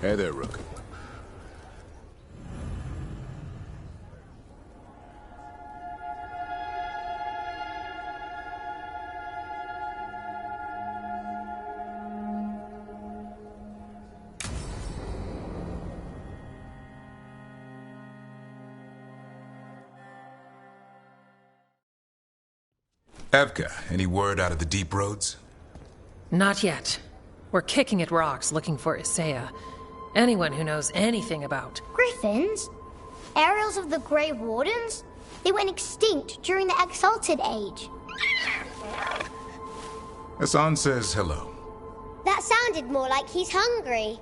Hey there, Rook. Evka, any word out of the deep roads? Not yet. We're kicking at rocks looking for Isaiah. Anyone who knows anything about... Griffins? Aerials of the Grey Wardens? They went extinct during the Exalted Age. Hassan says hello. That sounded more like he's hungry.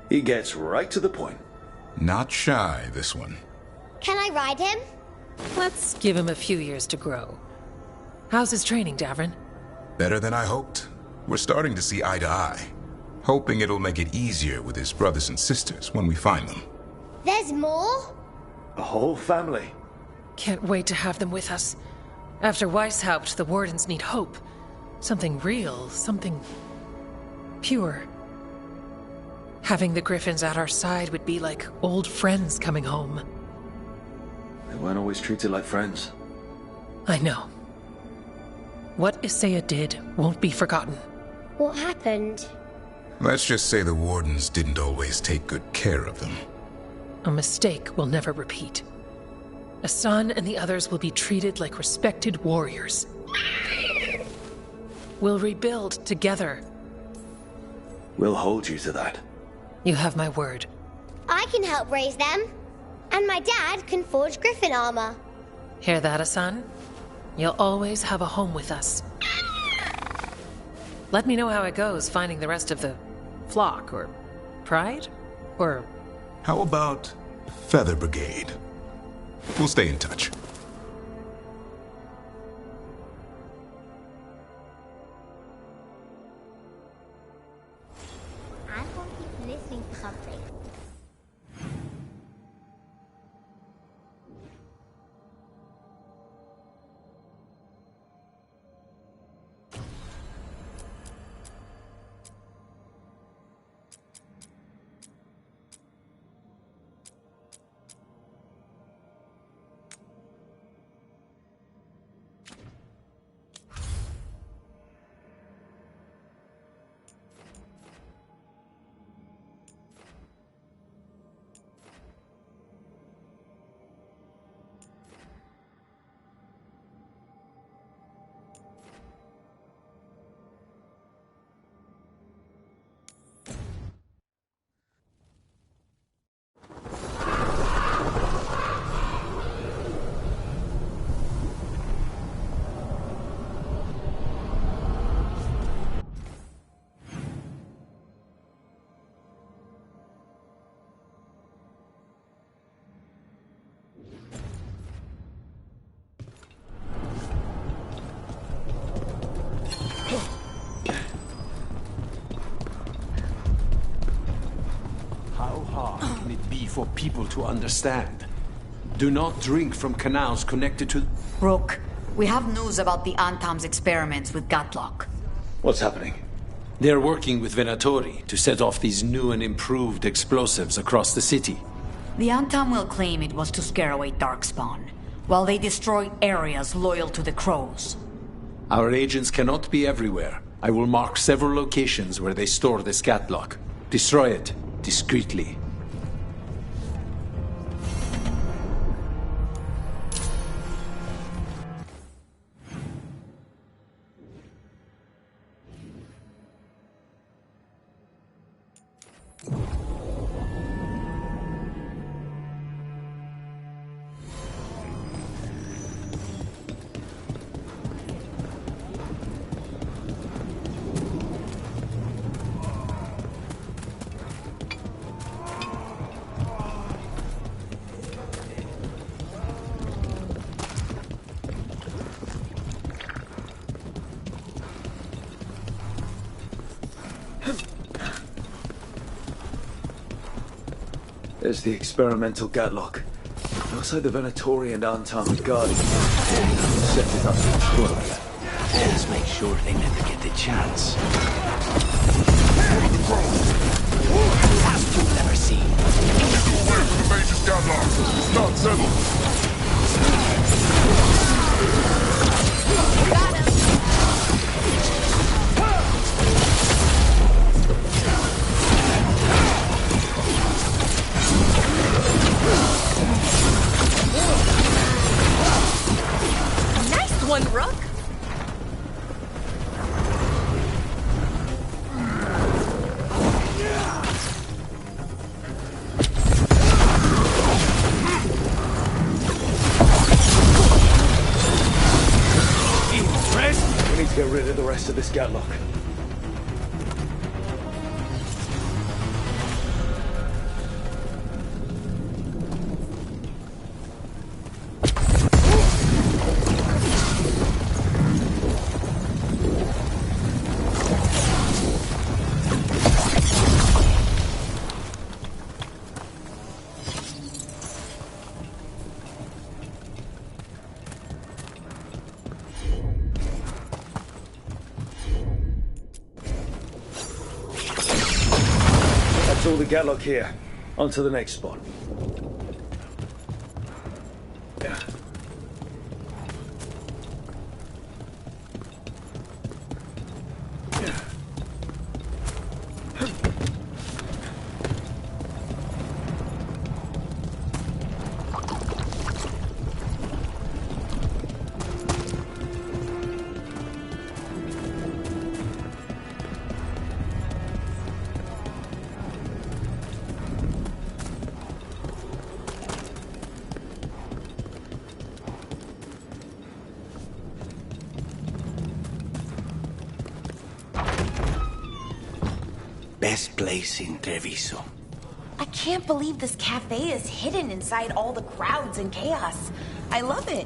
He gets right to the point. Not shy, this one. Can I ride him? Let's give him a few years to grow. How's his training, Davrin? Better than I hoped. We're starting to see eye to eye. Hoping it'll make it easier with his brothers and sisters when we find them. There's more? A whole family. Can't wait to have them with us. After Weishaupt, the Wardens need hope. Something real, something... pure. Having the Griffins at our side would be like old friends coming home. They weren't always treated like friends. I know. What Isaiah did won't be forgotten. What happened? Let's just say the Wardens didn't always take good care of them. A mistake we'll never repeat. Hassan and the others will be treated like respected warriors. We'll rebuild together. We'll hold you to that. You have my word. I can help raise them. And my dad can forge Griffin armor. Hear that, Hassan? You'll always have a home with us. Let me know how it goes finding the rest of the flock, or pride, or... How about Feather Brigade? We'll stay in touch. I want to keep listening to something. For people to understand. Do not drink from canals connected to... Rook, we have news about the Antam's experiments with Gatlock. What's happening? They're working with Venatori to set off these new and improved explosives across the city. The Antam will claim it was to scare away Darkspawn, while they destroy areas loyal to the Crows. Our agents cannot be everywhere. I will mark several locations where they store this Gatlock. Destroy it, discreetly. There's the experimental Gatlock. Looks like the Venatori and Antam are guarding it. Set it up to explode. Let's make sure they never get the chance. this Gatlock. That's all the Gatlock here. On to the next spot. Best place in Treviso. I can't believe this cafe is hidden inside all the crowds and chaos. I love it.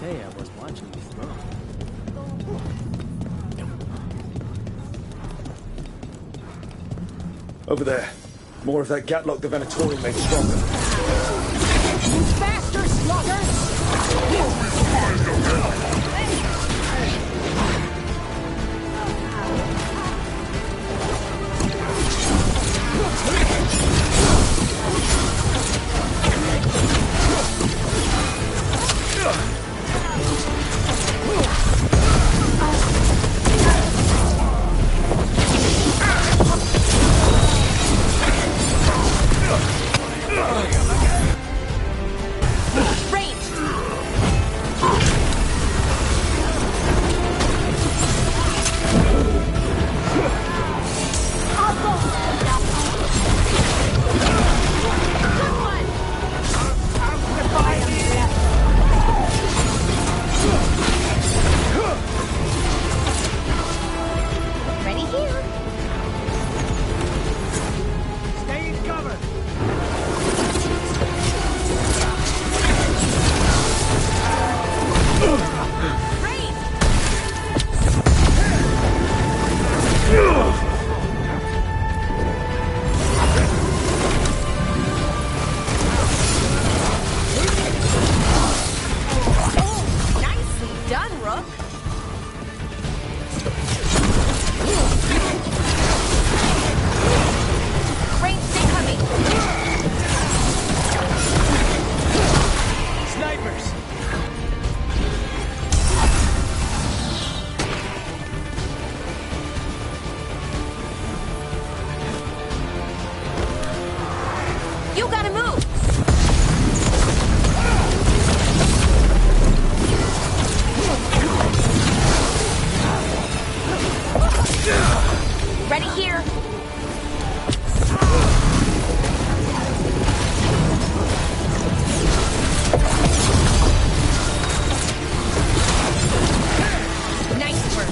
Hey, I was watching you throw. Over there. More of that Gatlock the Venatorian made stronger. Faster, sluggers! You gotta move! Ready here. Nice work.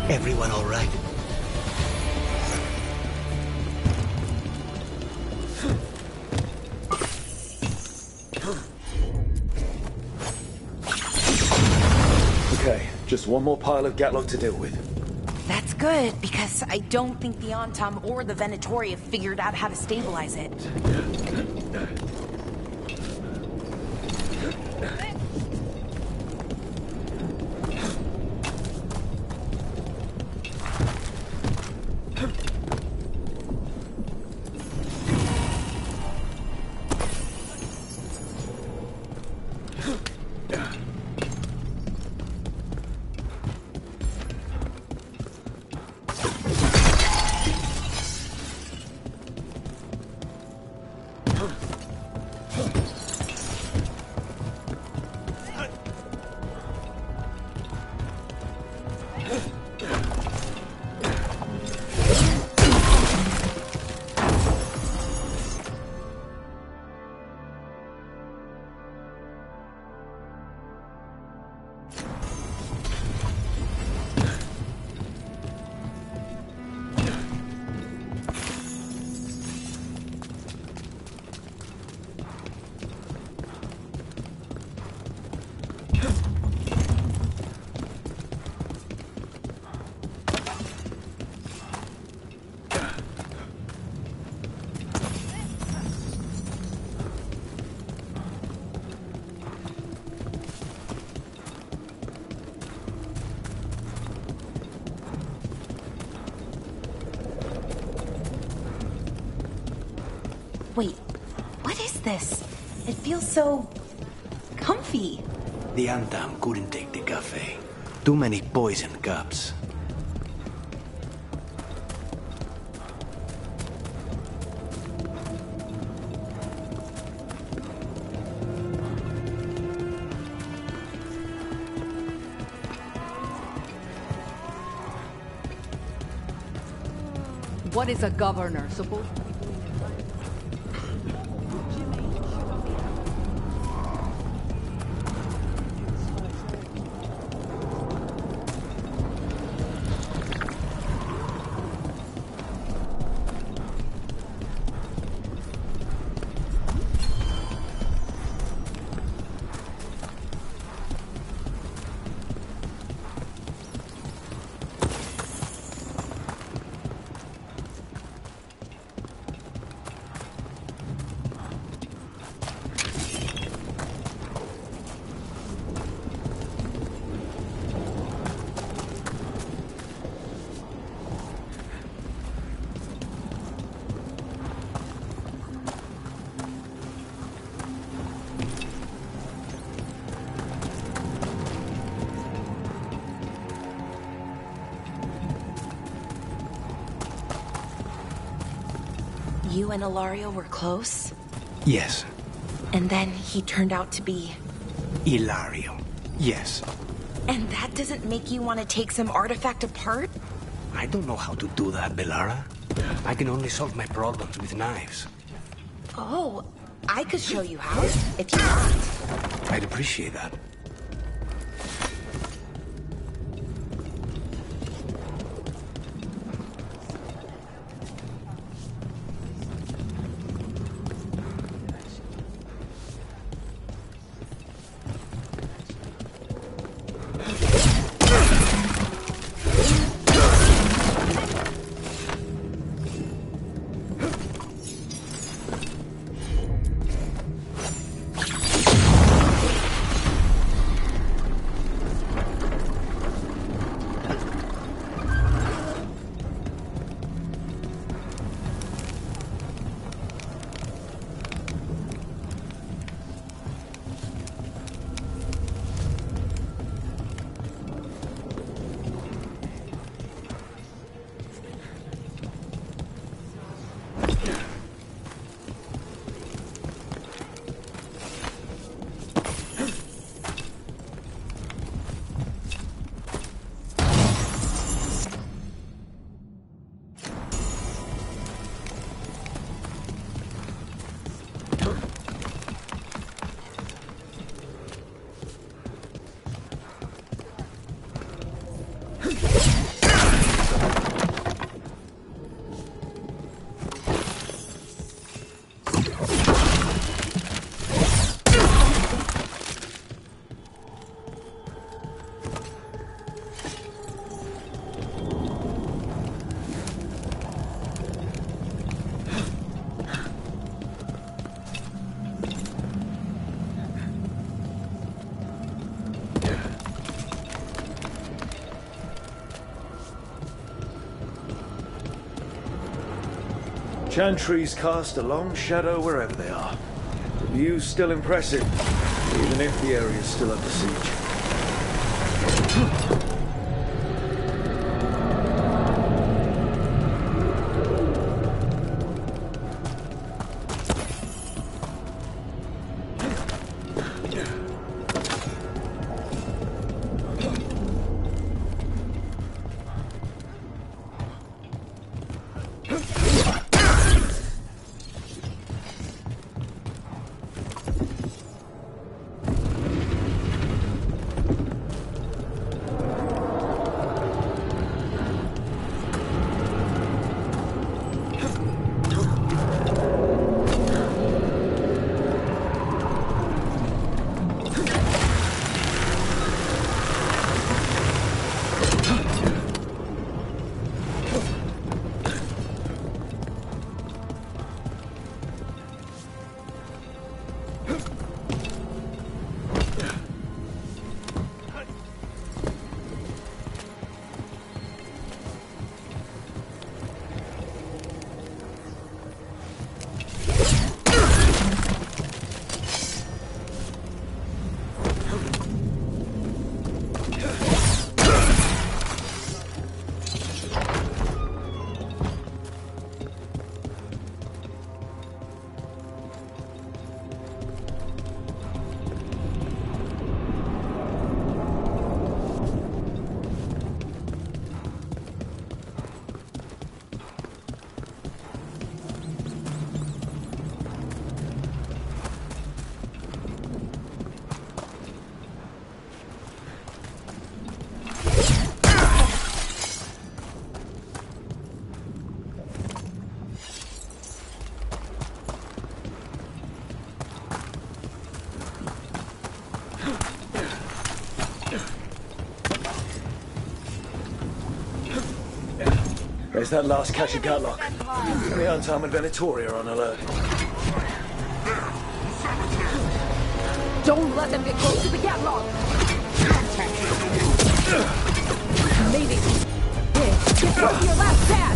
Everyone all right? Okay, just one more pile of Gatlock to deal with. That's good, because I don't think the Antam or the Venatori have figured out how to stabilize it. Wait, what is this? It feels so... comfy. The Antam couldn't take the cafe. Too many poison cups. What is a governor supposed to be? You and Ilario were close? Yes. And then he turned out to be... Ilario. Yes. And that doesn't make you want to take some artifact apart? I don't know how to do that, Bellara. I can only solve my problems with knives. Oh, I could show you how, if you want. I'd appreciate that. Chantries cast a long shadow wherever they are. The view's still impressive, even if the area's still under siege. There's that last cache of Gatlock. The unarmed Venatori are on alert. Don't let them get close to the Gatlock! Maybe. Get close to your last pass!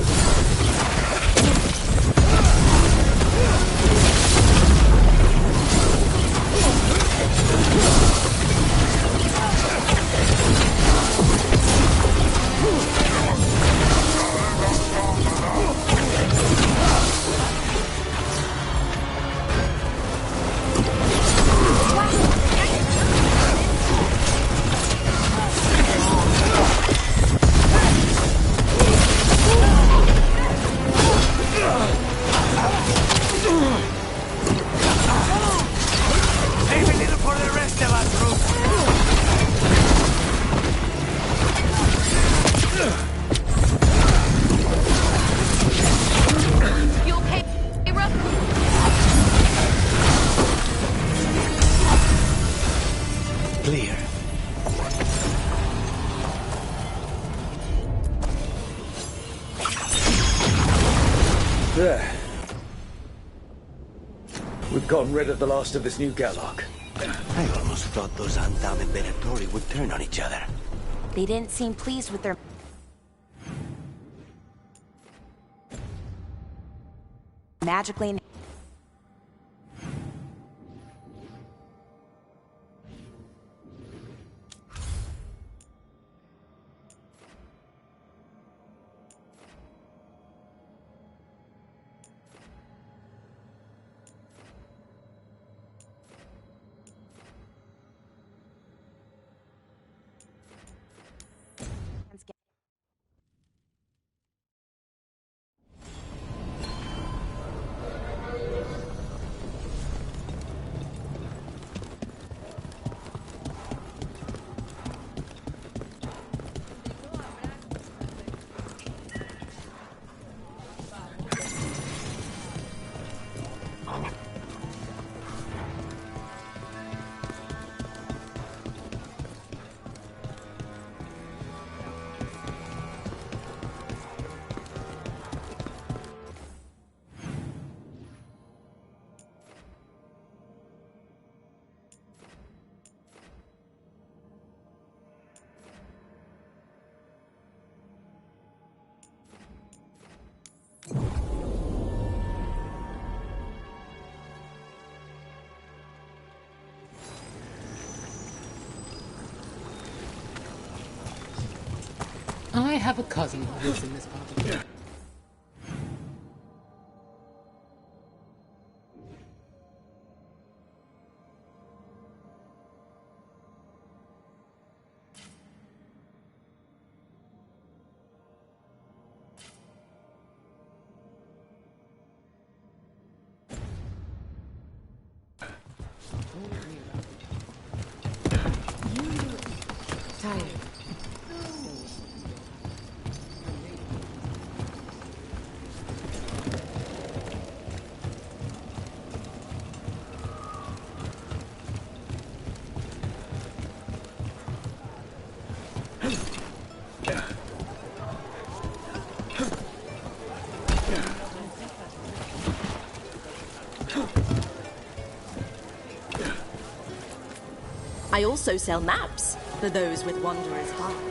There. We've gotten rid of the last of this new Gatlock. I almost thought those Andam and Venatori would turn on each other. They didn't seem pleased with their magically. I have a cousin who lives in this part of town. Tired. I also sell maps for those with wanderers' hearts.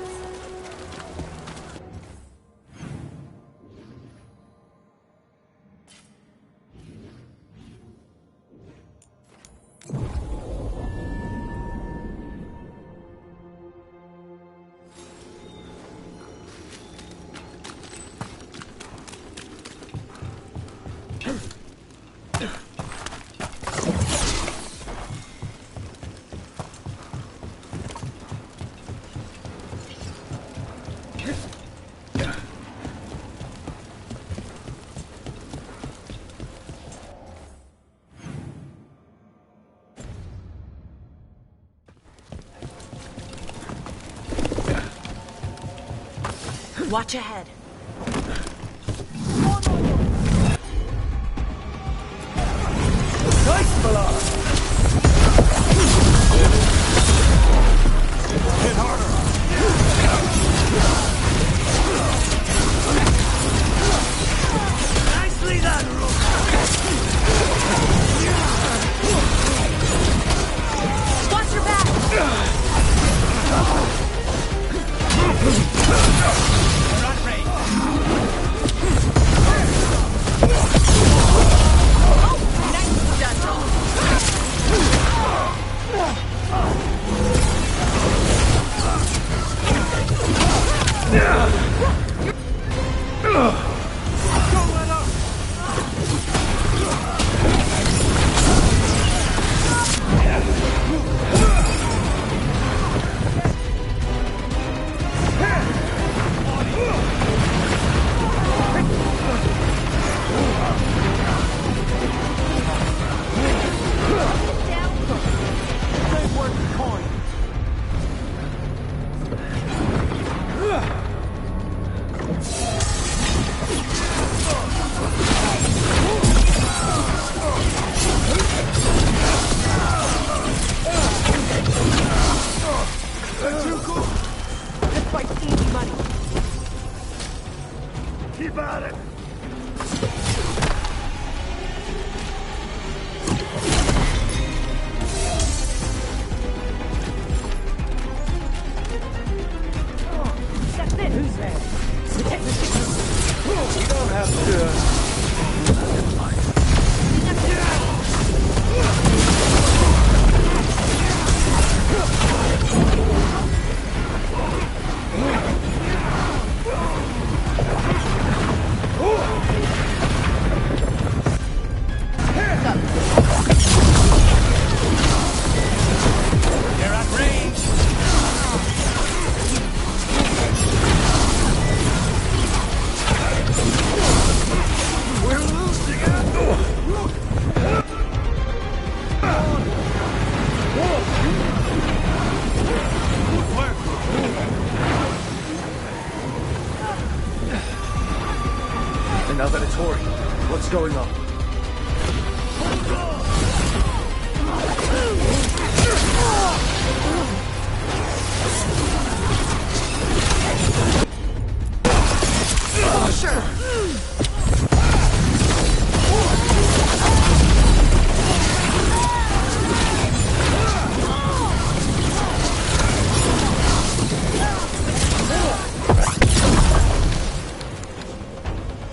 Watch ahead. Nice, Veilguard! Hit harder! Nicely done, Watch your back! Keep at it! That's it. Who's there? You don't have to... Now that it's Hori, what's going on?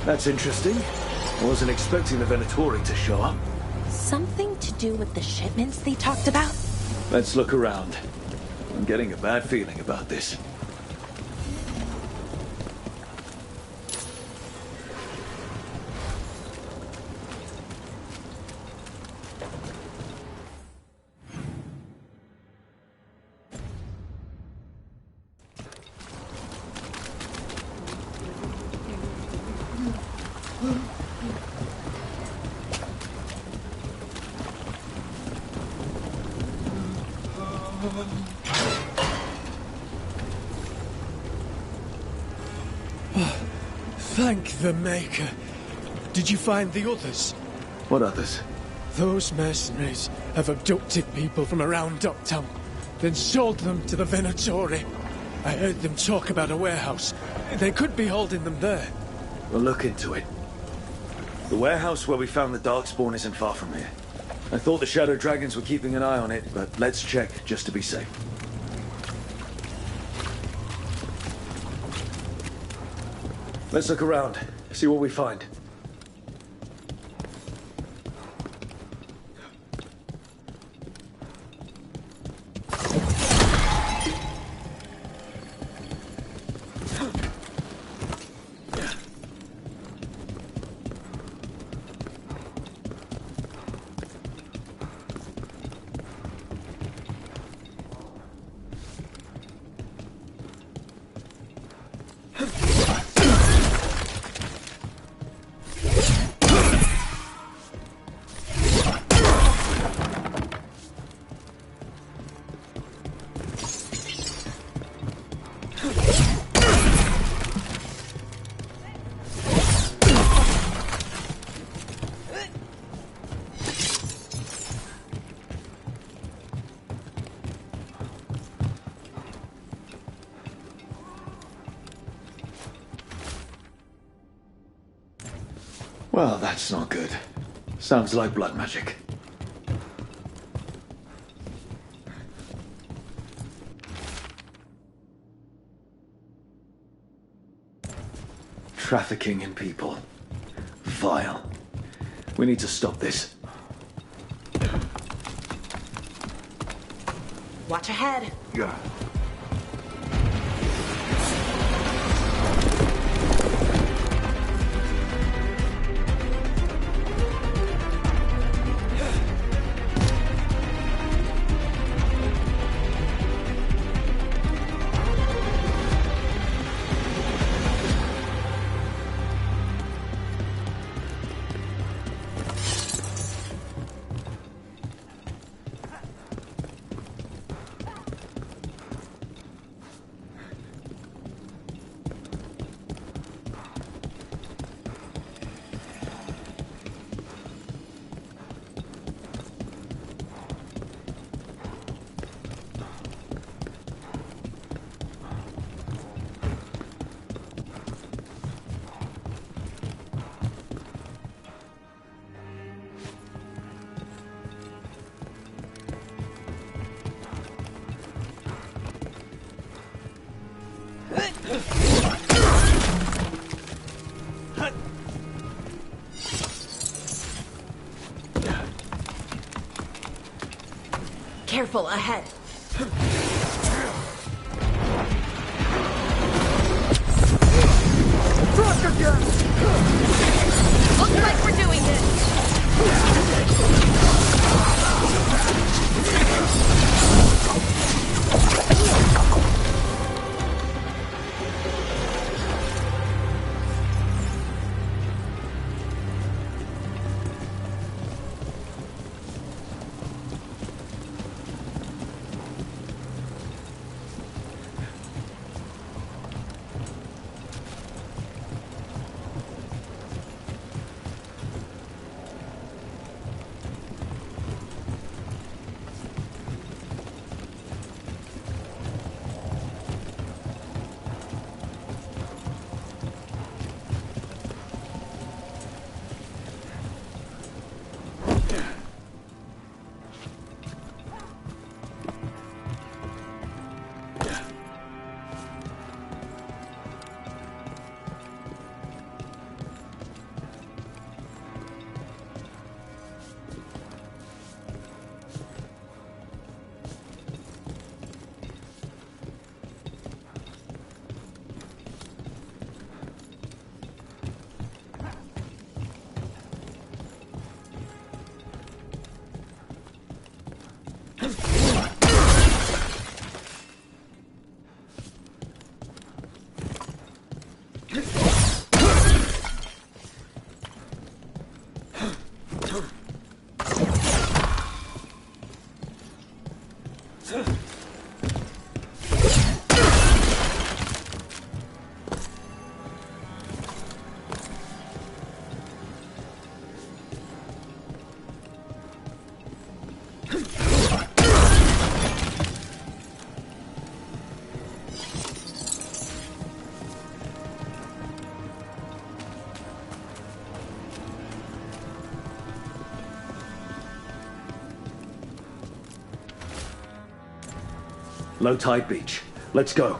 That's interesting. I wasn't expecting the Venatori to show up. Something to do with the shipments they talked about? Let's look around. I'm getting a bad feeling about this. Thank the Maker. Did you find the others? What others? Those mercenaries have abducted people from around Uptown, then sold them to the Venatori. I heard them talk about a warehouse. They could be holding them there. We'll look into it. The warehouse where we found the Darkspawn isn't far from here. I thought the Shadow Dragons were keeping an eye on it, but let's check just to be safe. Let's look around, see what we find. Well, that's not good. Sounds like blood magic. Trafficking in people. Vile. We need to stop this. Watch ahead. Yeah. Careful, ahead. Drunk again! Looks like we're doing Low tide beach. Let's go.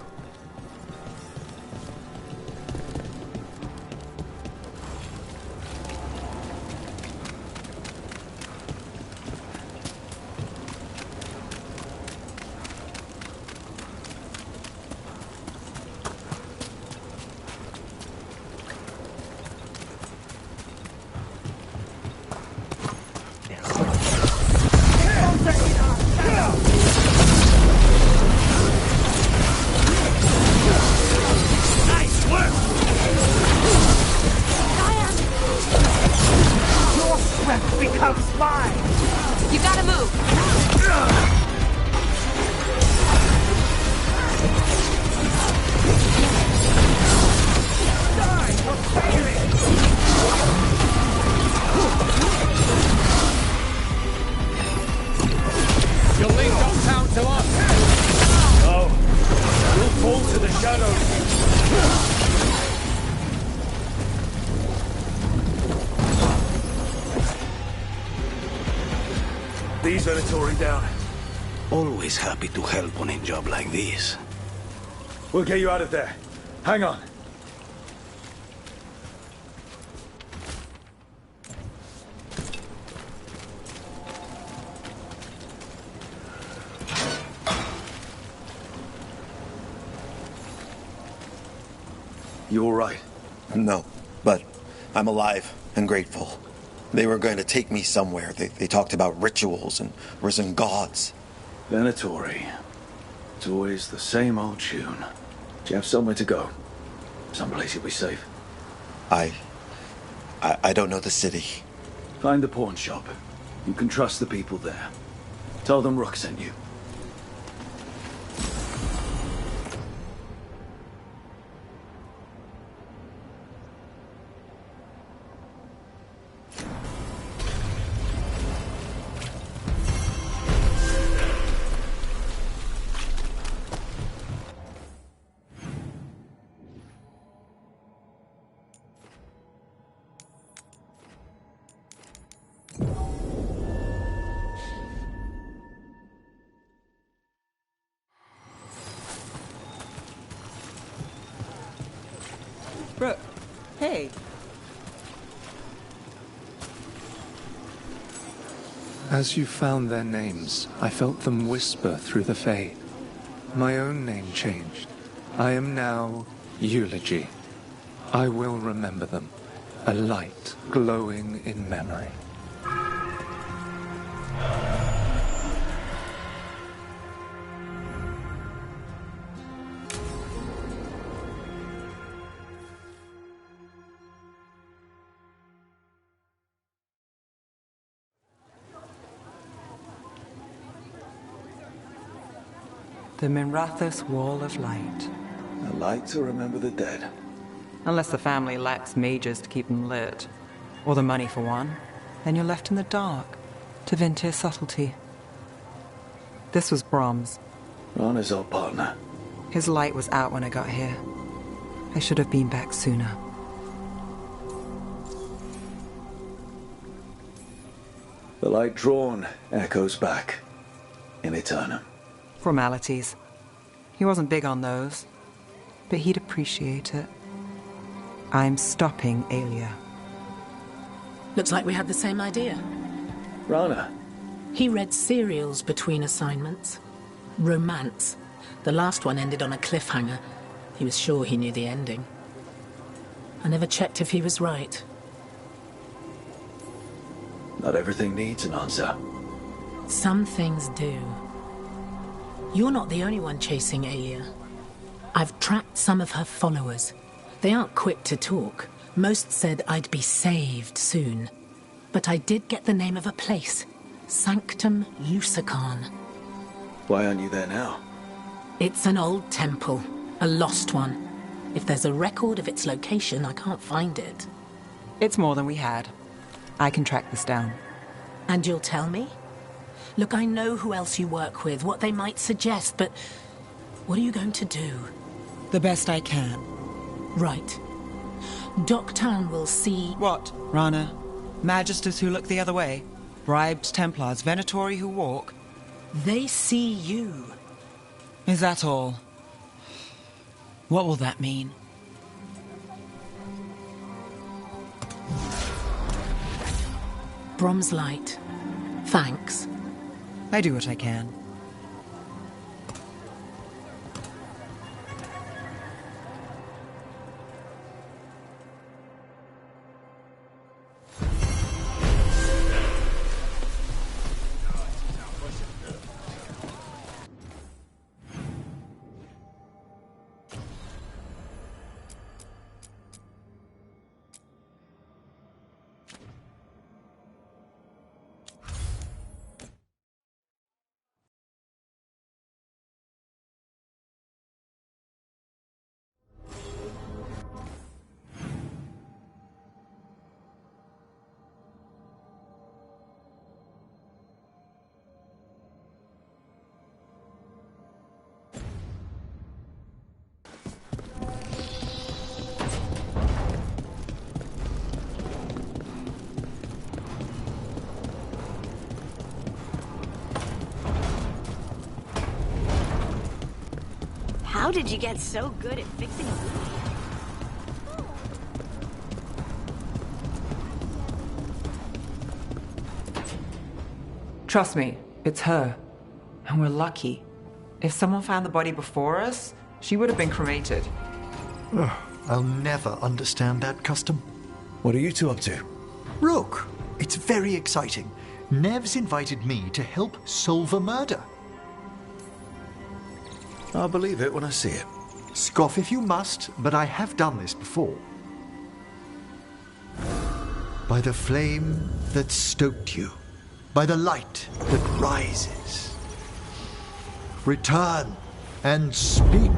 These Venatori down. Always happy to help on a job like this. We'll get you out of there. Hang on. You all right? No, but I'm alive and grateful. They were going to take me somewhere. They talked about rituals and risen gods. Venatori. It's always the same old tune. Do you have somewhere to go? Someplace you'll be safe? I don't know the city. Find the pawn shop. You can trust the people there. Tell them Rook sent you. Brooke, hey. As you found their names, I felt them whisper through the fade. My own name changed. I am now Eulogy. I will remember them, a light glowing in memory. The Minrathous Wall of Light. A light to remember the dead. Unless the family lacks mages to keep them lit. Or the money for one. Then you're left in the dark. To Ventir subtlety. This was Brahms. Rana's old partner. His light was out when I got here. I should have been back sooner. The light drawn echoes back. In eternum. Formalities. He wasn't big on those, but he'd appreciate it. I'm stopping Aelia. Looks like we had the same idea. Rana. He read serials between assignments. Romance. The last one ended on a cliffhanger. He was sure he knew the ending. I never checked if he was right. Not everything needs an answer. Some things do. You're not the only one chasing Aelia. I've tracked some of her followers. They aren't quick to talk. Most said I'd be saved soon. But I did get the name of a place. Sanctum Lucican. Why aren't you there now? It's an old temple, a lost one. If there's a record of its location, I can't find it. It's more than we had. I can track this down. And you'll tell me? Look, I know who else you work with, what they might suggest, but what are you going to do? The best I can. Right. Docktown will see... What, Rana? Magisters who look the other way? Bribed Templars, Venatori who walk? They see you. Is that all? What will that mean? Brom's light. Thanks. I do what I can. How did you get so good at fixing a Trust me, it's her. And we're lucky. If someone found the body before us, she would have been cremated. I'll never understand that custom. What are you two up to? Look, it's very exciting. Nev's invited me to help solve a murder. I'll believe it when I see it. Scoff if you must, but I have done this before. By the flame that stoked you, by the light that rises. Return and speak.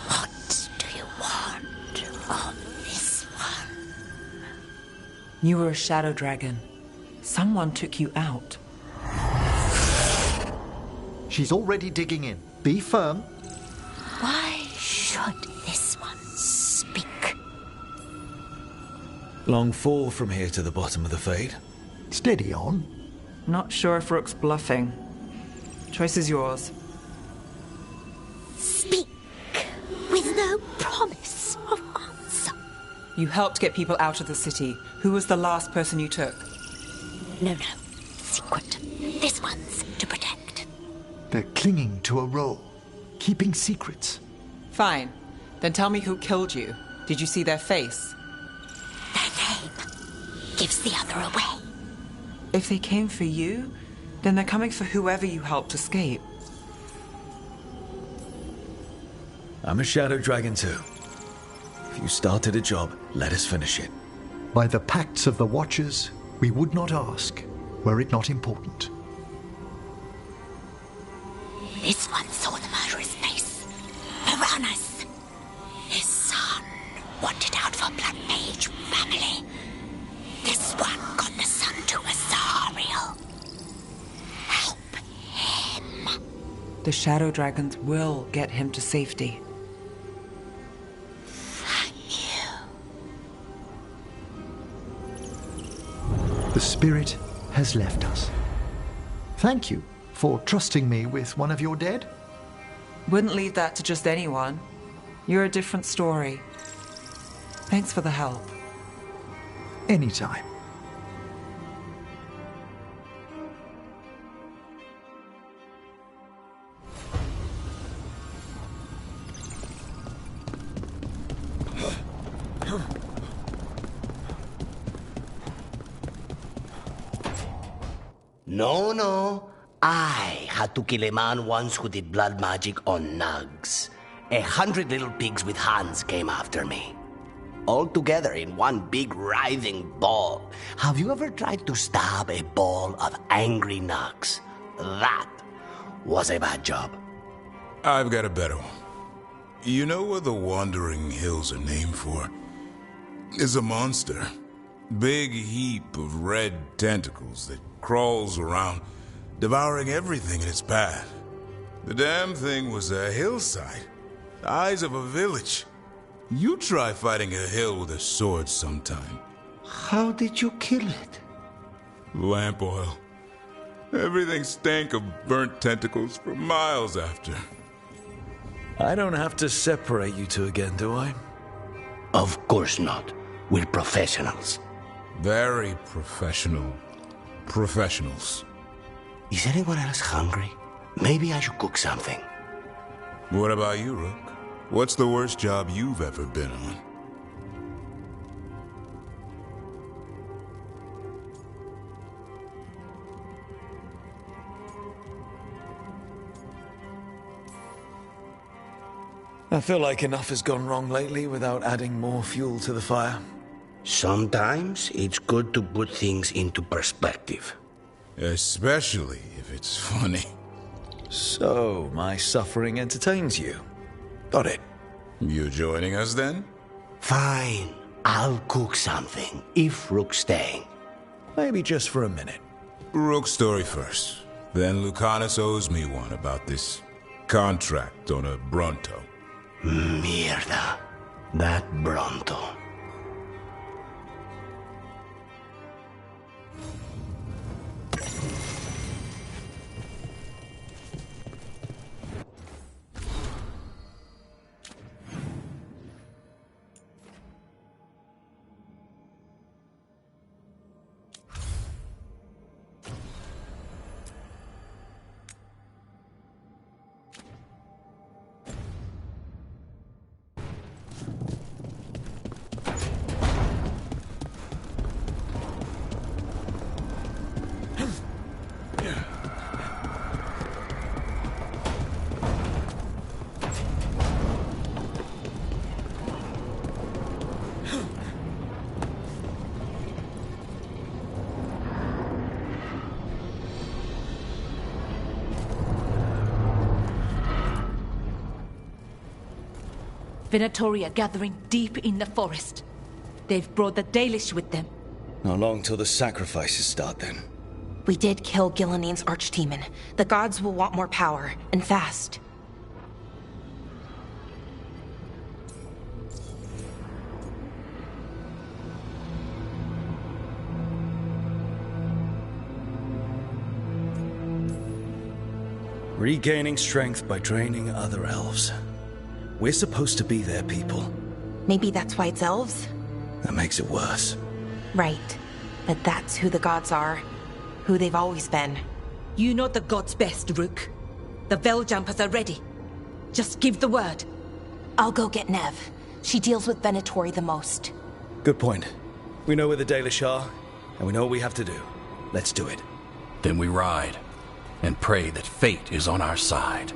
What do you want of this one? You were a shadow dragon. Someone took you out. She's already digging in. Be firm. Why should this one speak? Long fall from here to the bottom of the Fade. Steady on. Not sure if Rook's bluffing. Choice is yours. Speak with no promise of answer. You helped get people out of the city. Who was the last person you took? No. Secret. This one's to protect. They're clinging to a role, keeping secrets. Fine. Then tell me who killed you. Did you see their face? Their name gives the other away. If they came for you, then they're coming for whoever you helped escape. I'm a shadow dragon too. If you started a job, let us finish it. By the pacts of the Watchers, we would not ask, were it not important. This one saw the murderer's face. Piranhas. His son wanted out for Blood Mage family. This one got the son to Azariel. Help him. The shadow dragons will get him to safety. Thank you. The spirit has left us. Thank you for trusting me with one of your dead. Wouldn't leave that to just anyone. You're a different story. Thanks for the help. Anytime. No. I had to kill a man once who did blood magic on nugs. 100 little pigs with hands came after me. all together in one big writhing ball. Have you ever tried to stab a ball of angry knocks? That was a bad job. I've got a better one. You know what the Wandering Hills are named for? It's a monster. Big heap of red tentacles that crawls around, devouring everything in its path. The damn thing was a hillside, the eyes of a village. You try fighting a hill with a sword sometime. How did you kill it? Lamp oil. Everything stank of burnt tentacles for miles after. I don't have to separate you two again, do I? Of course not. We're professionals. Very professional. Professionals. Is anyone else hungry? Maybe I should cook something. What about you, Rook? What's the worst job you've ever been on? I feel like enough has gone wrong lately without adding more fuel to the fire. Sometimes it's good to put things into perspective. Especially if it's funny. So, my suffering entertains you. Got it. You joining us then? Fine. I'll cook something, if Rook's staying. Maybe just for a minute. Rook's story first. Then Lucanus owes me one about this contract on a Bronto. Mierda. That Bronto. Venatori are gathering deep in the forest. They've brought the Dalish with them. Not long till the sacrifices start then. We did kill Gilanine's archdemon. The gods will want more power, and fast. Regaining strength by training other elves. We're supposed to be their people. Maybe that's why it's elves? That makes it worse. Right. But that's who the gods are. Who they've always been. You know the gods best, Rook. The Veiljumpers are ready. Just give the word. I'll go get Nev. She deals with Venatori the most. Good point. We know where the Dalish are, and we know what we have to do. Let's do it. Then we ride, and pray that fate is on our side.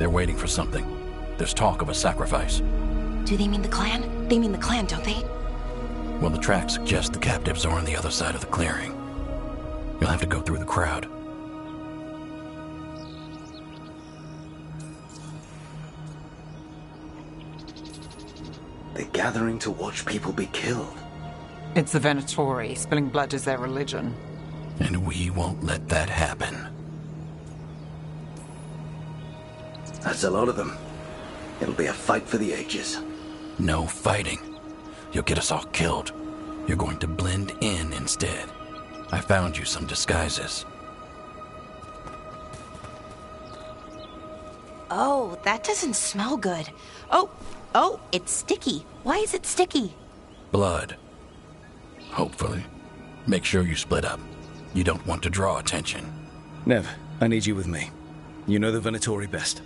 They're waiting for something. There's talk of a sacrifice. Do they mean the clan? They mean the clan, don't they? Well, the tracks suggest the captives are on the other side of the clearing. You'll have to go through the crowd. They're gathering to watch people be killed. It's the Venatori. Spilling blood is their religion. And we won't let that happen. That's a lot of them. It'll be a fight for the ages. No fighting. You'll get us all killed. You're going to blend in instead. I found you some disguises. Oh, that doesn't smell good. Oh, it's sticky. Why is it sticky? Blood. Hopefully. Make sure you split up. You don't want to draw attention. Nev, I need you with me. You know the Venatori best.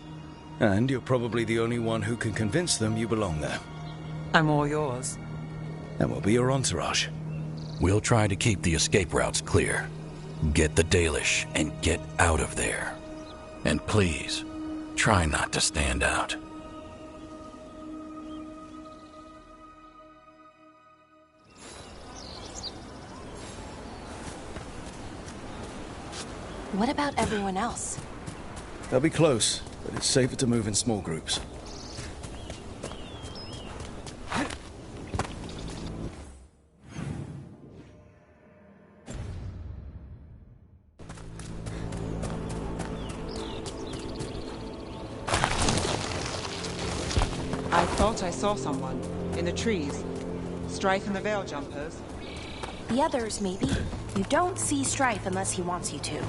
And you're probably the only one who can convince them you belong there. I'm all yours. And we'll be your entourage. We'll try to keep the escape routes clear. Get the Dalish and get out of there. And please, try not to stand out. What about everyone else? They'll be close, but it's safer to move in small groups. I thought I saw someone in the trees. Strife and the Veil Jumpers. The others, maybe. You don't see Strife unless he wants you to.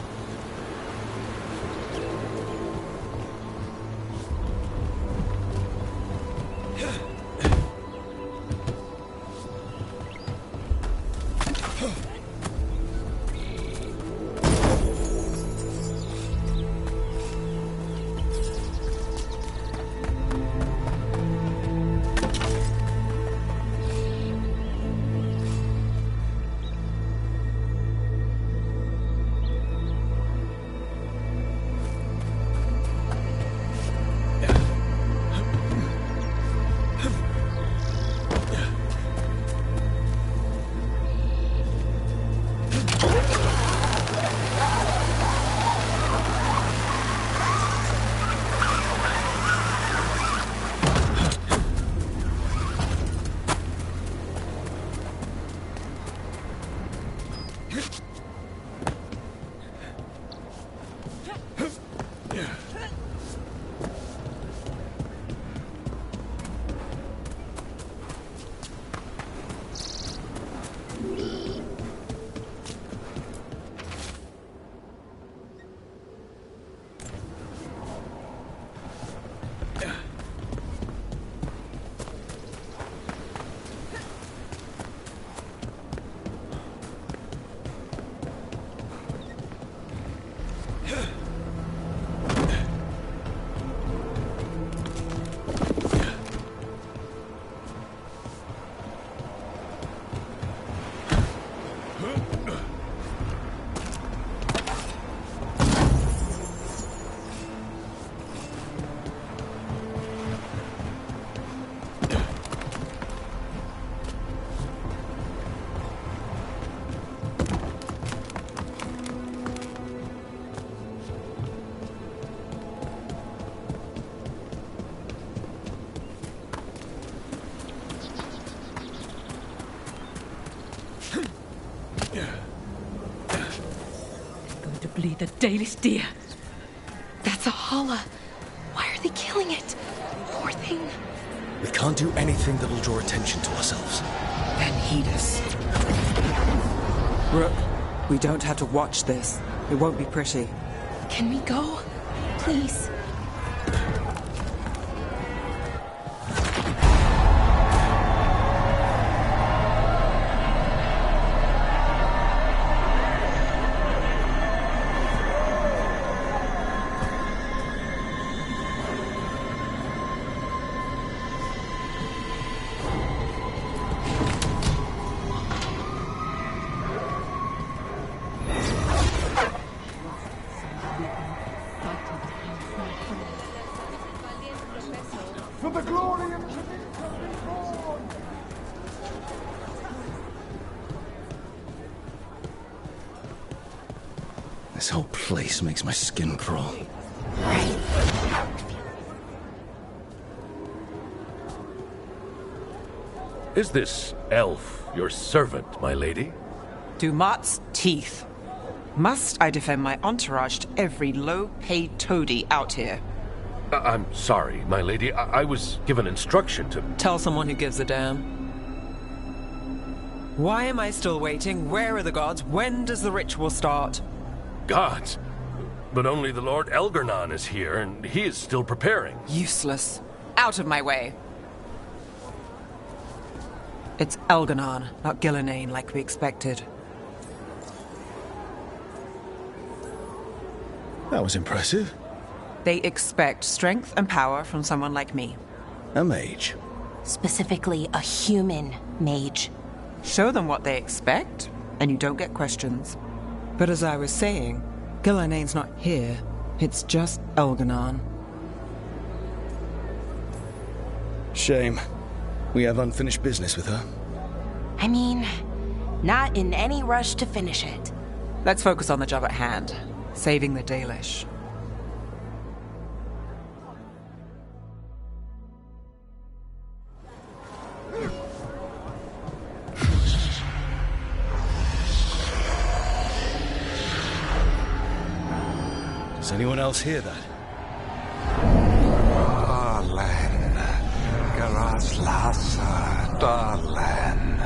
Bleed the Dalish deer. That's a holler. Why are they killing it? Poor thing. We can't do anything that'll draw attention to ourselves. Then heed us. Rook, we don't have to watch this. It won't be pretty. Can we go? Please. For the glory of born! This whole place makes my skin crawl. Is this elf your servant, my lady? Dumat's teeth. Must I defend my entourage to every low-paid toady out here? I'm sorry, my lady. I was given instruction to... Tell someone who gives a damn. Why am I still waiting? Where are the gods? When does the ritual start? Gods? But only the Lord Elgarnon is here, and he is still preparing. Useless. Out of my way. It's Elgarnon, not Gillenane, like we expected. That was impressive. They expect strength and power from someone like me. A mage. Specifically, a human mage. Show them what they expect, and you don't get questions. But as I was saying, Gillenane's not here. It's just Elgarnon. Shame. We have unfinished business with her. I mean, not in any rush to finish it. Let's focus on the job at hand. Saving the Dalish. Does anyone else hear that? Darlen, Garaslasa, Darlen.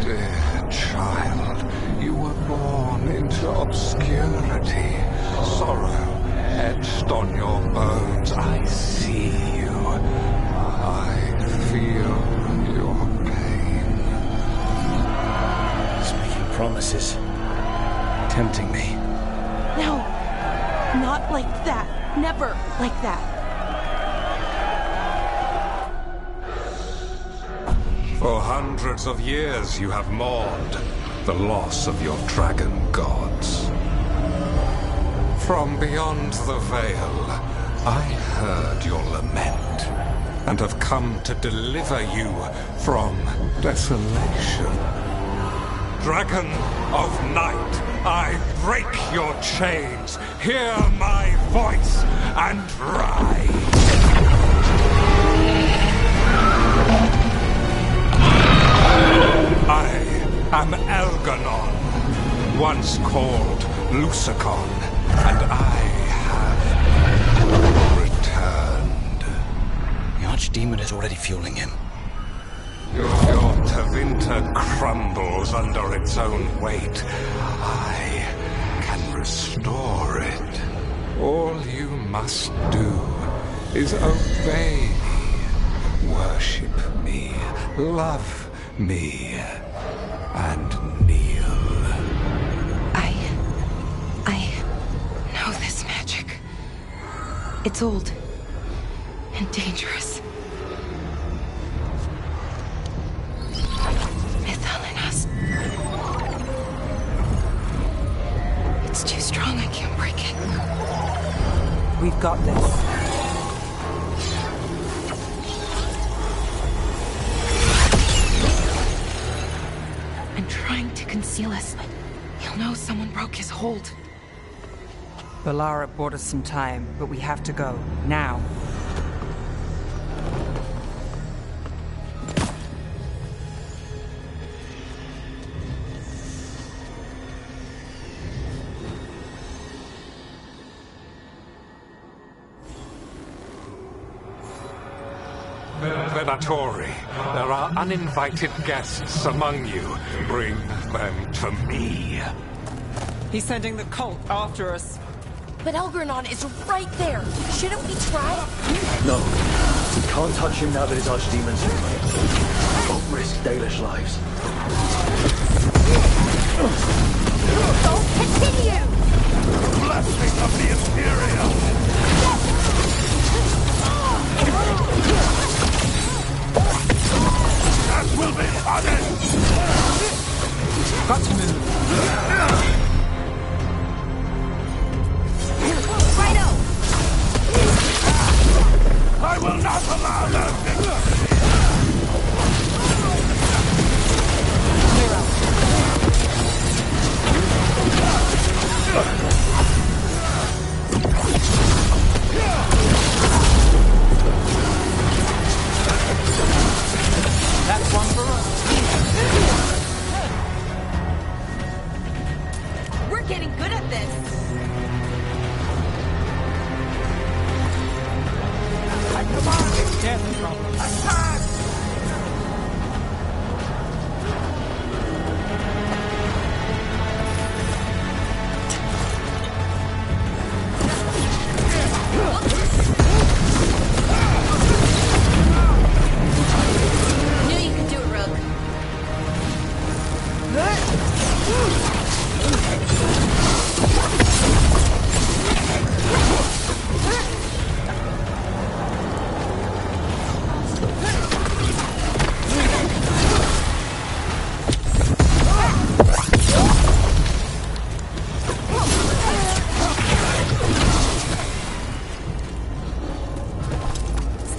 Dear child, you were born into obscurity. Sorrow etched on your bones. I see you. I feel your pain. He's making promises. Tempting me. No, not like that. Never like that. For hundreds of years you have mourned the loss of your dragon gods. From beyond the veil, I heard your lament, and have come to deliver you from desolation. Dragon of night, I break your chains. Hear my voice and rise. I am Elgarnon, once called Lucicon, and I have returned. The Archdemon is already fueling him. Your Tevinter crumbles under its own weight. I can restore it. All you must do is obey me, worship me, love me, and kneel. I know this magic. It's old and dangerous. Mythalinas. It's too strong, I can't break it. We've got this. Trying to conceal us. He'll know someone broke his hold. Valara bought us some time, but we have to go. Now. Venatori, there are uninvited guests among you. Bring them to me. He's sending the cult after us. But Elgarnon is right there. Shouldn't we try? No. We can't touch him now that his Archdemon's here. Don't risk Dalish lives. Don't continue! Blessing of the Imperium! That will be punished! Got to move. Righto! I will not allow them! That's one for us. We're getting good at this. I command it. Death problem.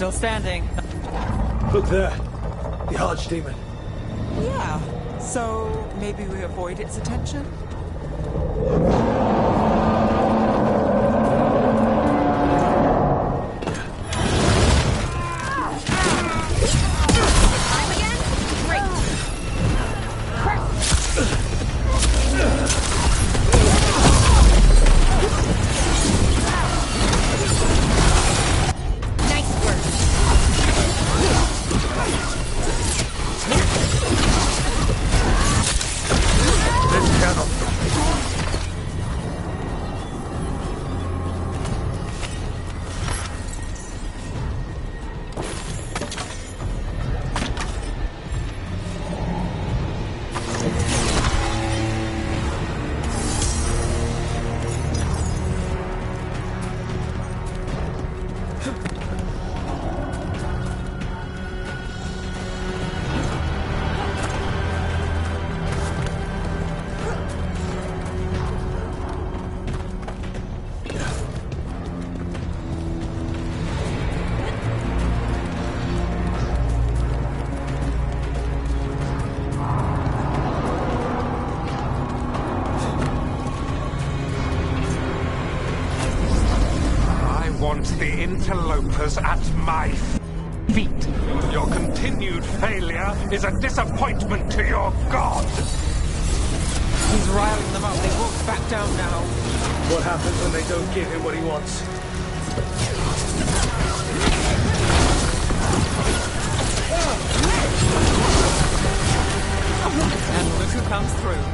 Still standing. Look there. The archdemon. Yeah. So maybe we avoid its attention? The interlopers at my feet. Your continued failure is a disappointment to your god. He's riling them up. They won't back down now. What happens when they don't give him what he wants? And look who comes through.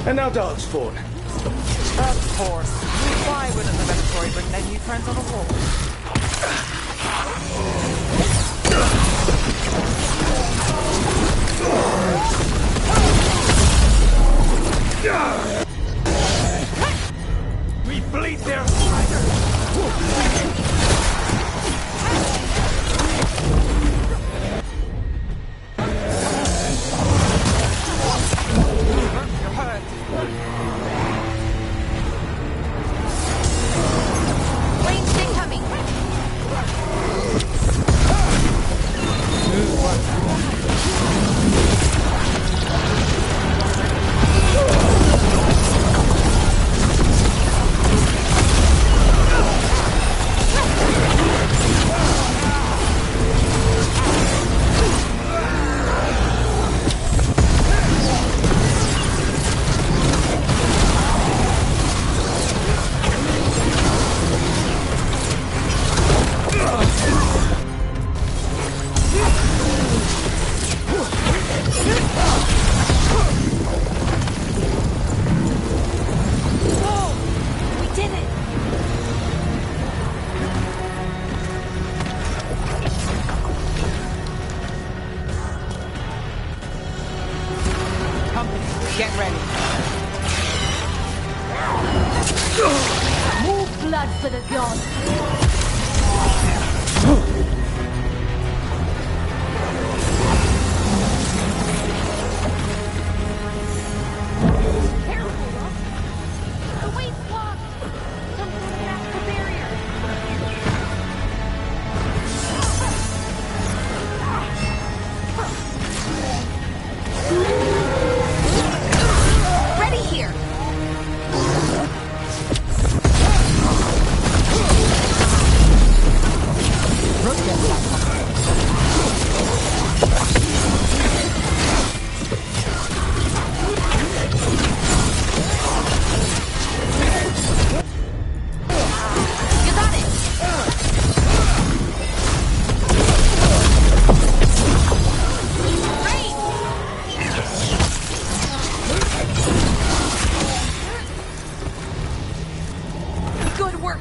And now dogs spawn. Of course. Why wouldn't the Veilguard bring their new friends on the wall? We bleed their fire! Ranged incoming! Get ready. More blood for the gods.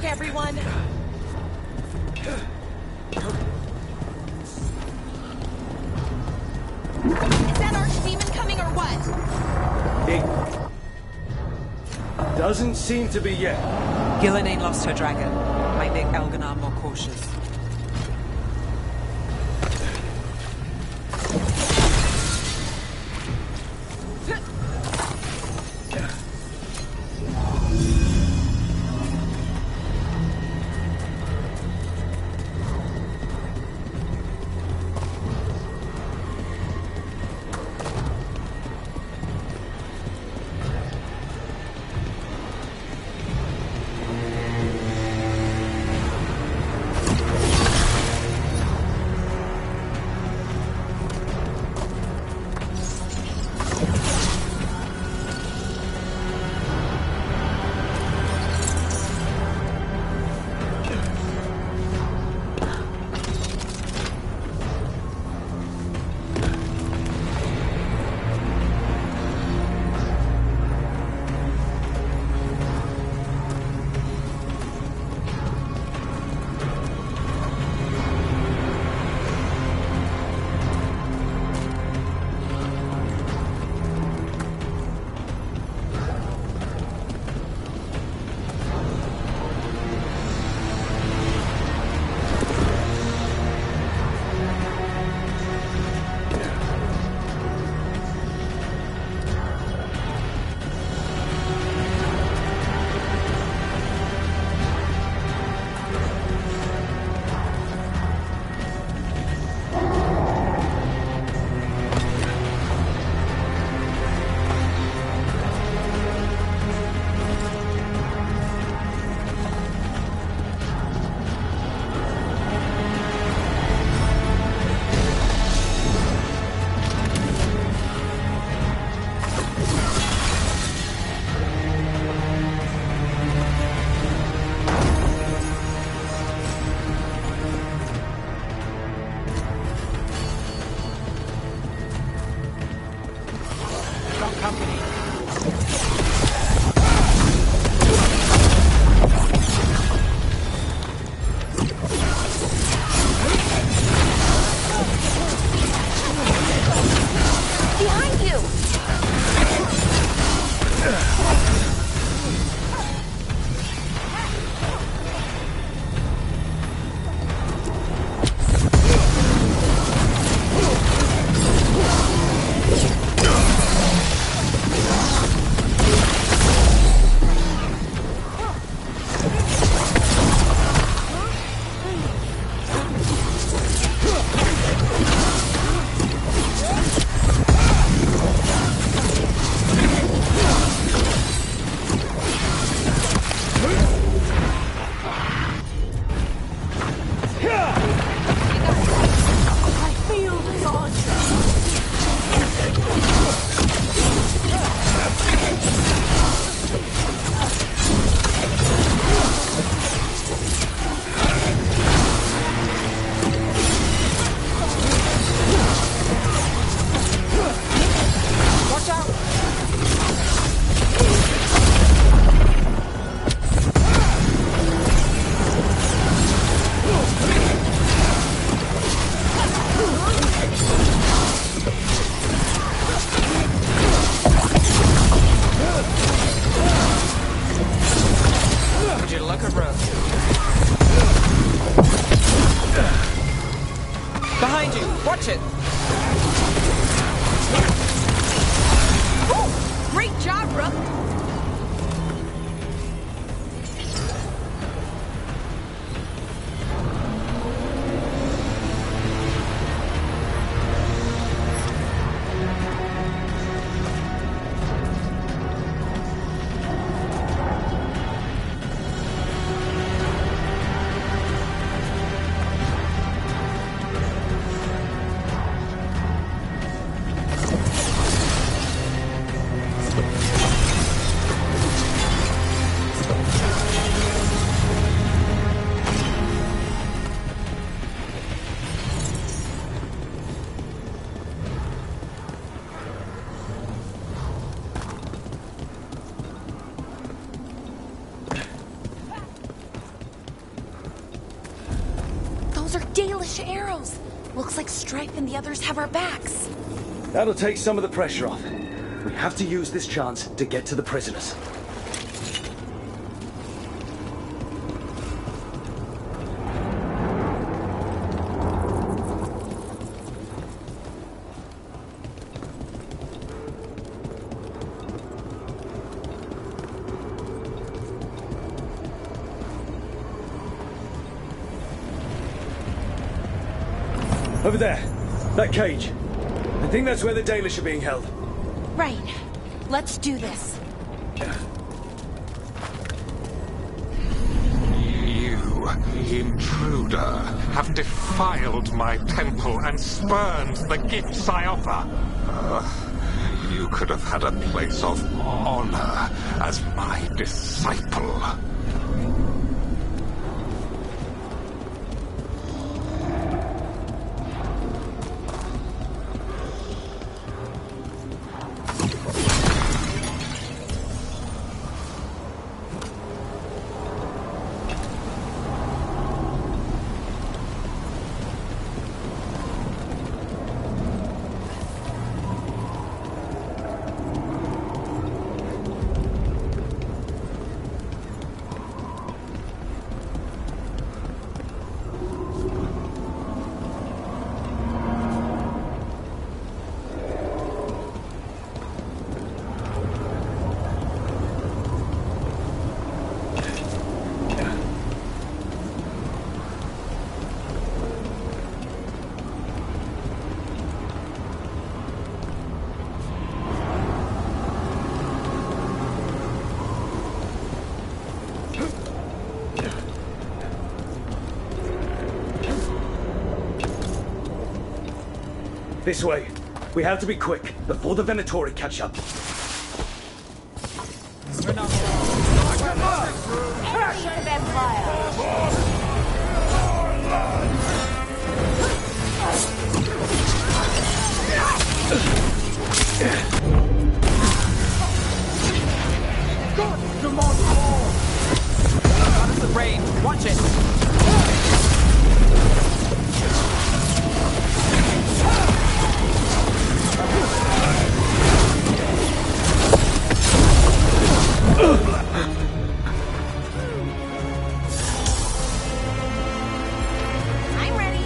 Everyone! Is that archdemon coming or what? It doesn't seem to be yet. Gillen ain't lost her dragon. Might make Elganar more cautious. Those are Dalish arrows. Looks like Strife and the others have our backs. That'll take some of the pressure off. We have to use this chance to get to the prisoners. Over there. That cage. I think that's where the Dalish are being held. Right. Let's do this. You, intruder, have defiled my temple and spurned the gifts I offer. You could have had a place of honor as my disciple. This way. We have to be quick, before the Venatori catch up. God, demand more! Out of the range, watch it! I'm ready.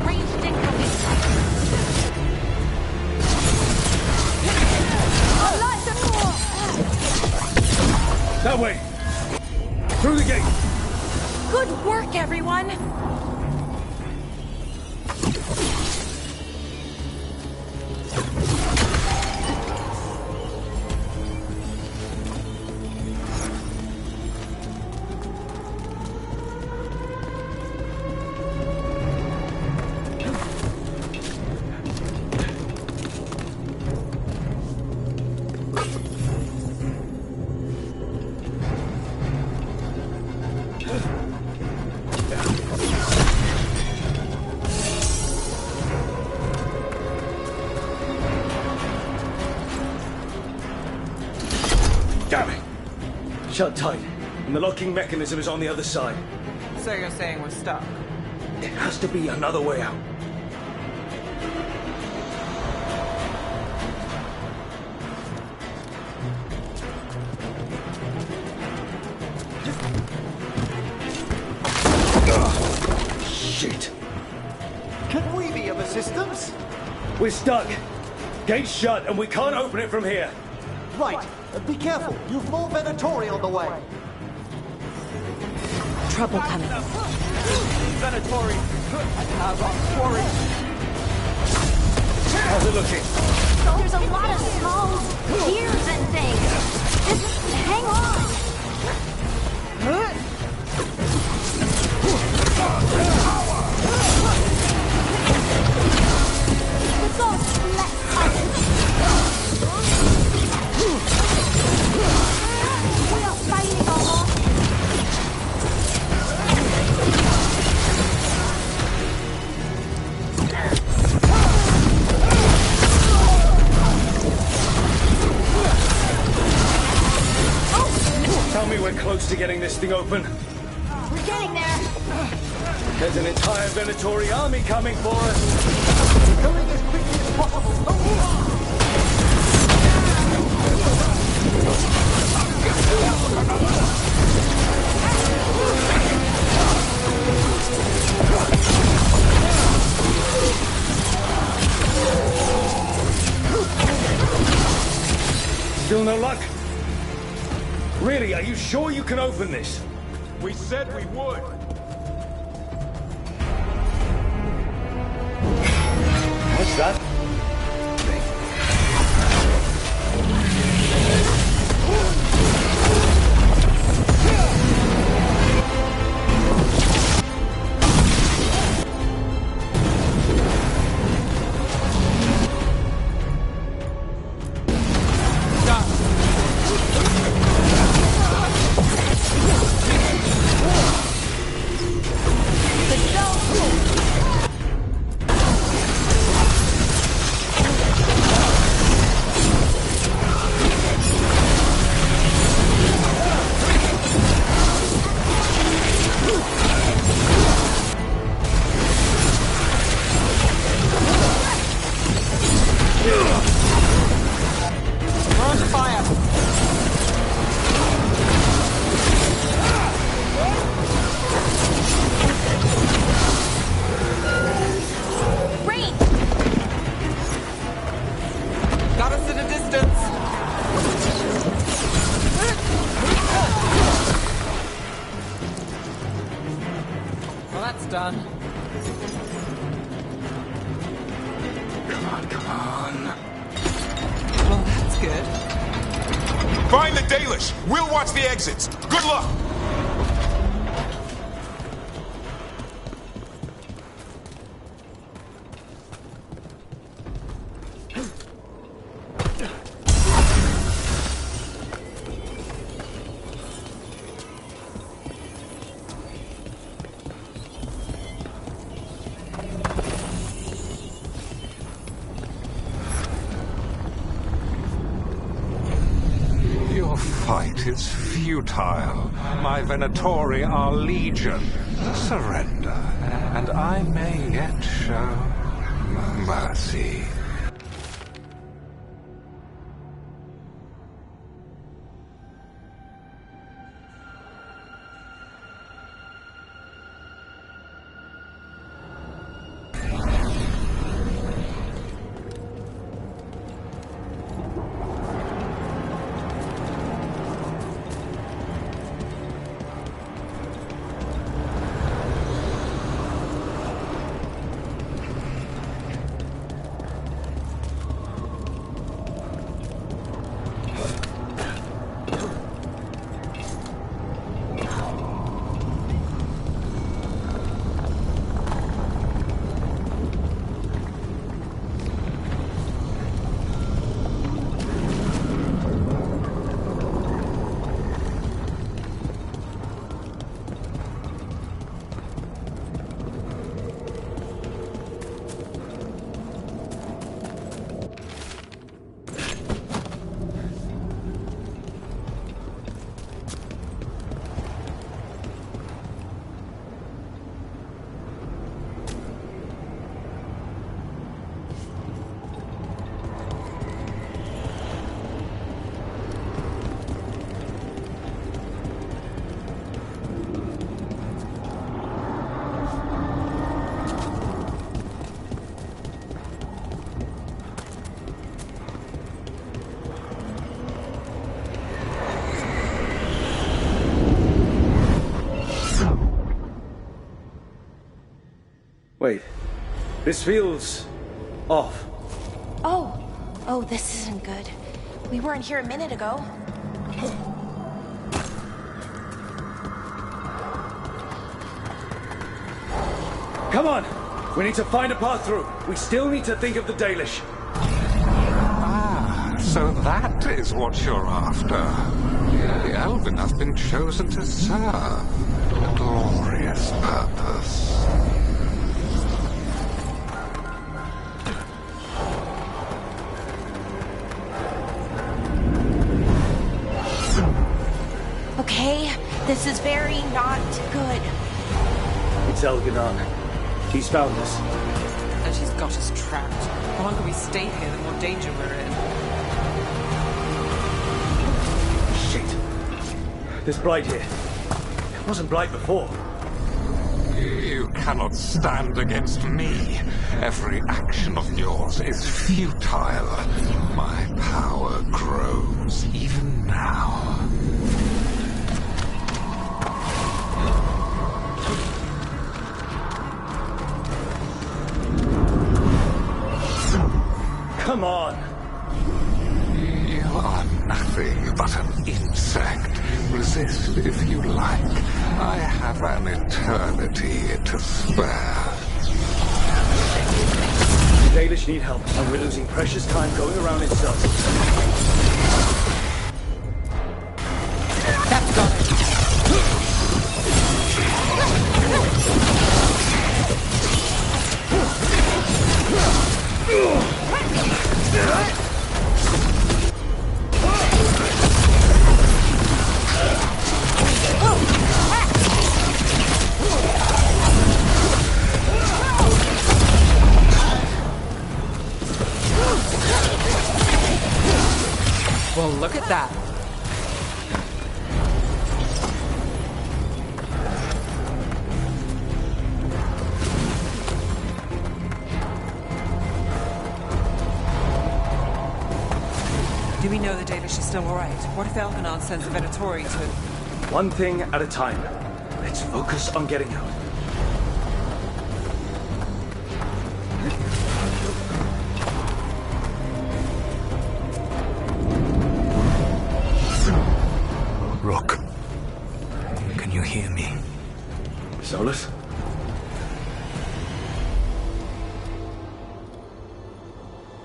Ranged incoming. That way! Through the gate! Good work, everyone! Damn it! Shut tight, and the locking mechanism is on the other side. So you're saying we're stuck? There has to be another way out. Shit! Can we be of assistance? We're stuck. Gate's shut, and we can't open it from here. Right. Be careful. You've more Venatori on the way. Trouble coming. Venatori. I have our quarry. How's it looking? There's a lot of small gears and anywhere close to getting this thing open. We're getting there. There's an entire Venatori army coming for us. Going as quickly as possible. Still no luck? Really, are you sure you can open this? We said we would. What's that? Done. Come on. Well, that's good. Find the Dalish! We'll watch the exits! Good luck! It's futile. My Venatori are legion. Surrender, and I may yet show mercy. Wait. This feels off. Oh, this isn't good. We weren't here a minute ago. Come on! We need to find a path through. We still need to think of the Dalish. Ah, so that is what you're after. The Elven has been chosen to serve a glorious purpose. Okay, This is very not good. It's Elganon. He's found us. And she's got us trapped. The longer we stay here, the more danger we're in. Shit. There's Blight here. It wasn't Blight before. You cannot stand against me. Every action of yours is futile. My power grows even now. Come on! You are nothing but an insect. Resist if you like. I have an eternity to spare. The Dalish need help, and we're losing precious time going around in circles. That's got it. Well, look at that. Do we know the Dalish is still alright? What if Elganon sends the Venatori to... One thing at a time. Let's focus on getting out. Rook, can you hear me? Solus?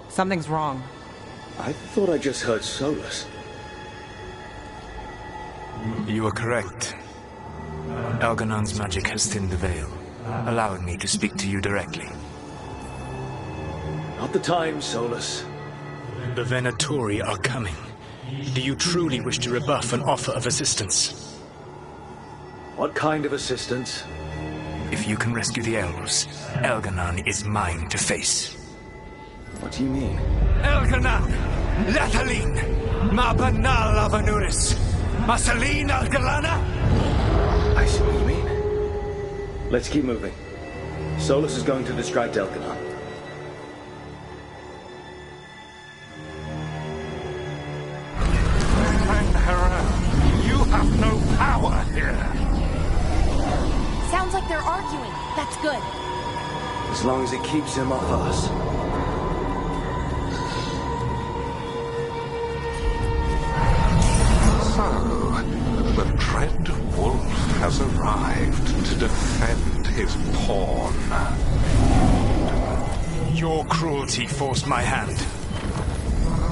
Something's wrong. I thought I just heard Solus. You are correct. Elganon's magic has thinned the veil, allowing me to speak to you directly. Not the time, Solus. The Venatori are coming. Do you truly wish to rebuff an offer of assistance? What kind of assistance? If you can rescue the elves, Elganon is mine to face. What do you mean? Elganon! Latalin! Ma banal avanuris! Masalin Algalana! I see what you mean. Let's keep moving. Solus is going to distract Elganon. You have no power here. Sounds like they're arguing. That's good. As long as it keeps him off us. So, the dread wolf has arrived to defend his pawn. Your cruelty forced my hand.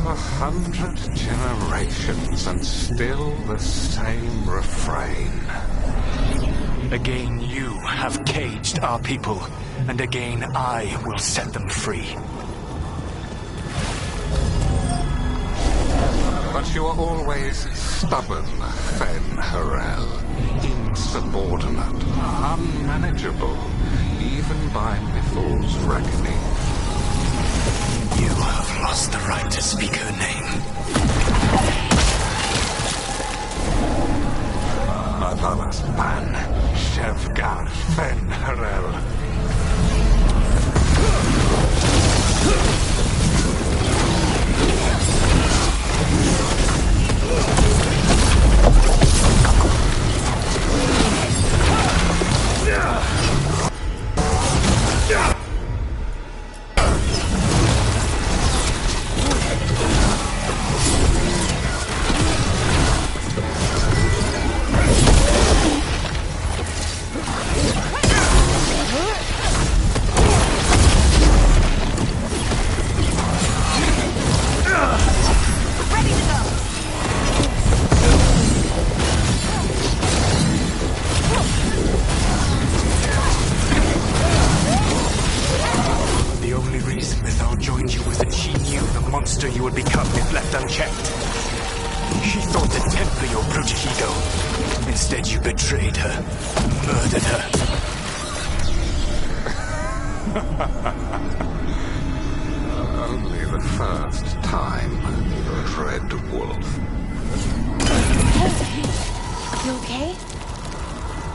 100 generations and still the same refrain. Again you have caged our people, and again I will set them free. But you are always stubborn, Fen-Harel. Insubordinate, unmanageable, even by Mithr's reckoning. You have lost the right to speak her name. Adalas Ban, Shevgar Fen-Harel. She thought to temper your brutish ego. Instead, you betrayed her, murdered her. Only the first time, Dread Wolf. You okay?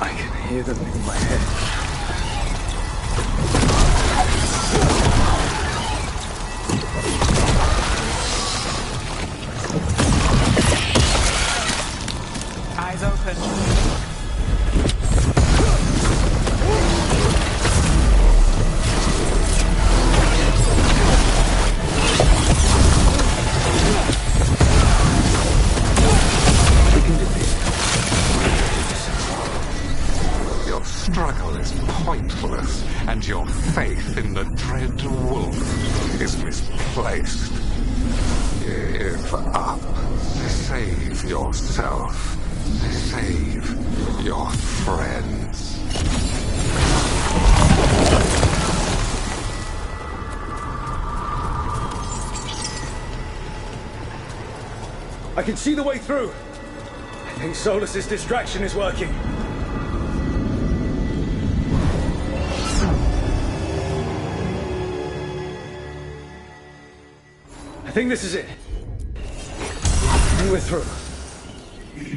I can hear them in my head. Eyes open. Your struggle is pointless, and your faith in the Dread Wolf is misplaced. Give up. Save yourself. Save your friends. I can see the way through. I think Solus's distraction is working. I think this is it. I think we're through.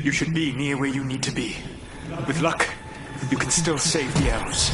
You should be near where you need to be. With luck, you can still save the elves.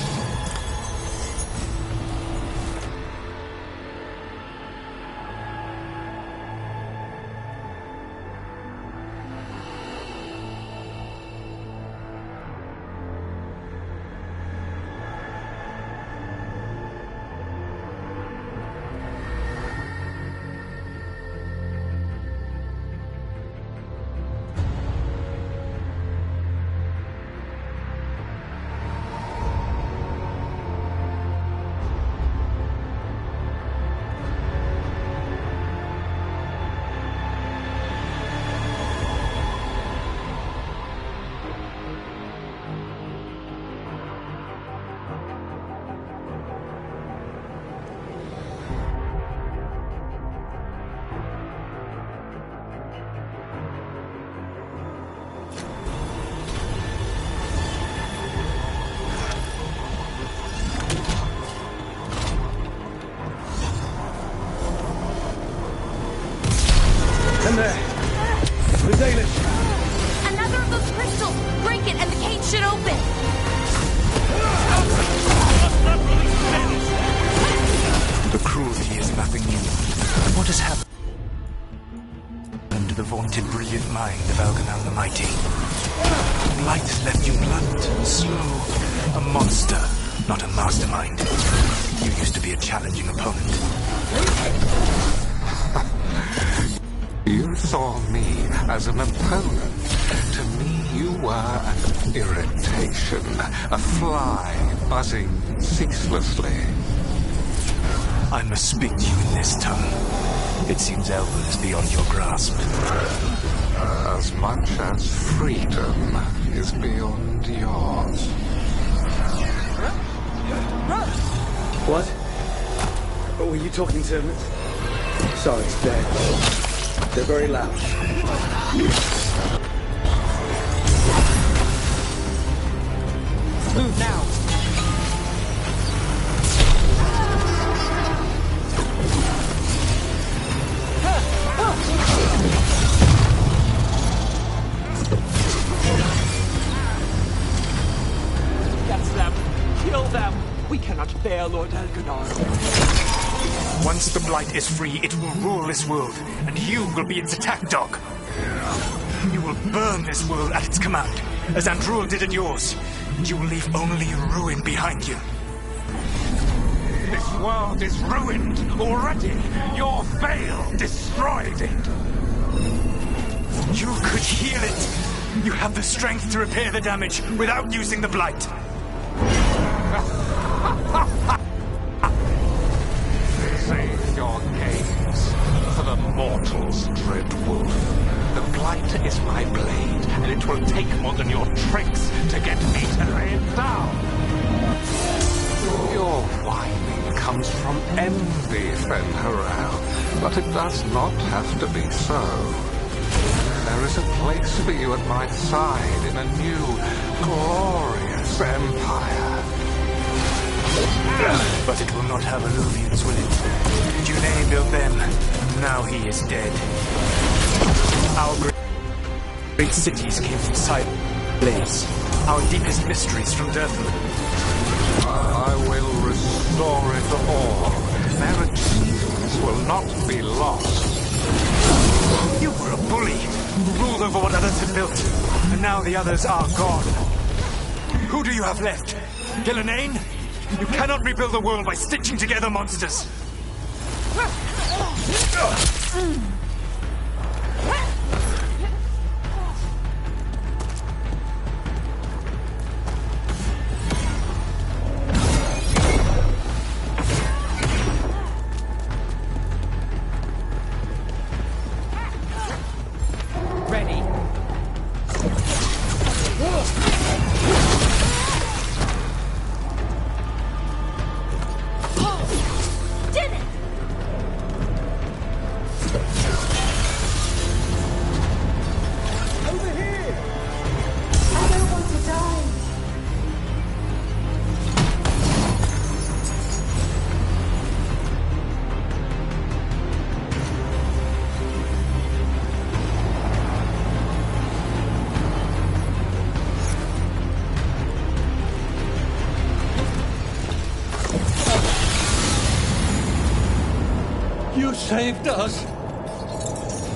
And there. The Dalish. Another of those crystals! Break it and the cage should open! The cruelty is nothing new. What has happened to the vaunted brilliant mind of Algernon the Mighty? Light has left you blunt, slow, a monster, not a mastermind. You used to be a challenging opponent. You saw me as an opponent. To me, you were an irritation, a fly buzzing ceaselessly. I must speak to you in this tongue. It seems Elwood is beyond your grasp. As much as freedom is beyond yours. What? Were you talking to him? Sorry, they're very loud. Move now. That's them. Kill them. We cannot bear Lord Elgarnar. Once the Blight is free, it will rule this world, and you will be its attack dog. You will burn this world at its command, as Andruil did at yours, and you will leave only ruin behind you. This world is ruined already. Your veil destroyed it. You could heal it. You have the strength to repair the damage without using the Blight. Save your games for the mortals, Dread Wolf. The Blight is my blade, and it will take more than your tricks to get me to lay it down. Your whining comes from envy, Fen'Harel, but it does not have to be so. There is a place for you at my side in a new, glorious empire. But it will not have Illuvians, will it? Junei built them. Now he is dead. Our great cities came from Silence. Our deepest mysteries from Dirtland. I will restore it all. Their achievements will not be lost. You were a bully who ruled over what others had built. And now the others are gone. Who do you have left? Gillenane? You cannot rebuild the world by stitching together monsters. Ready? Did it! Over here! I don't want to die. You saved us.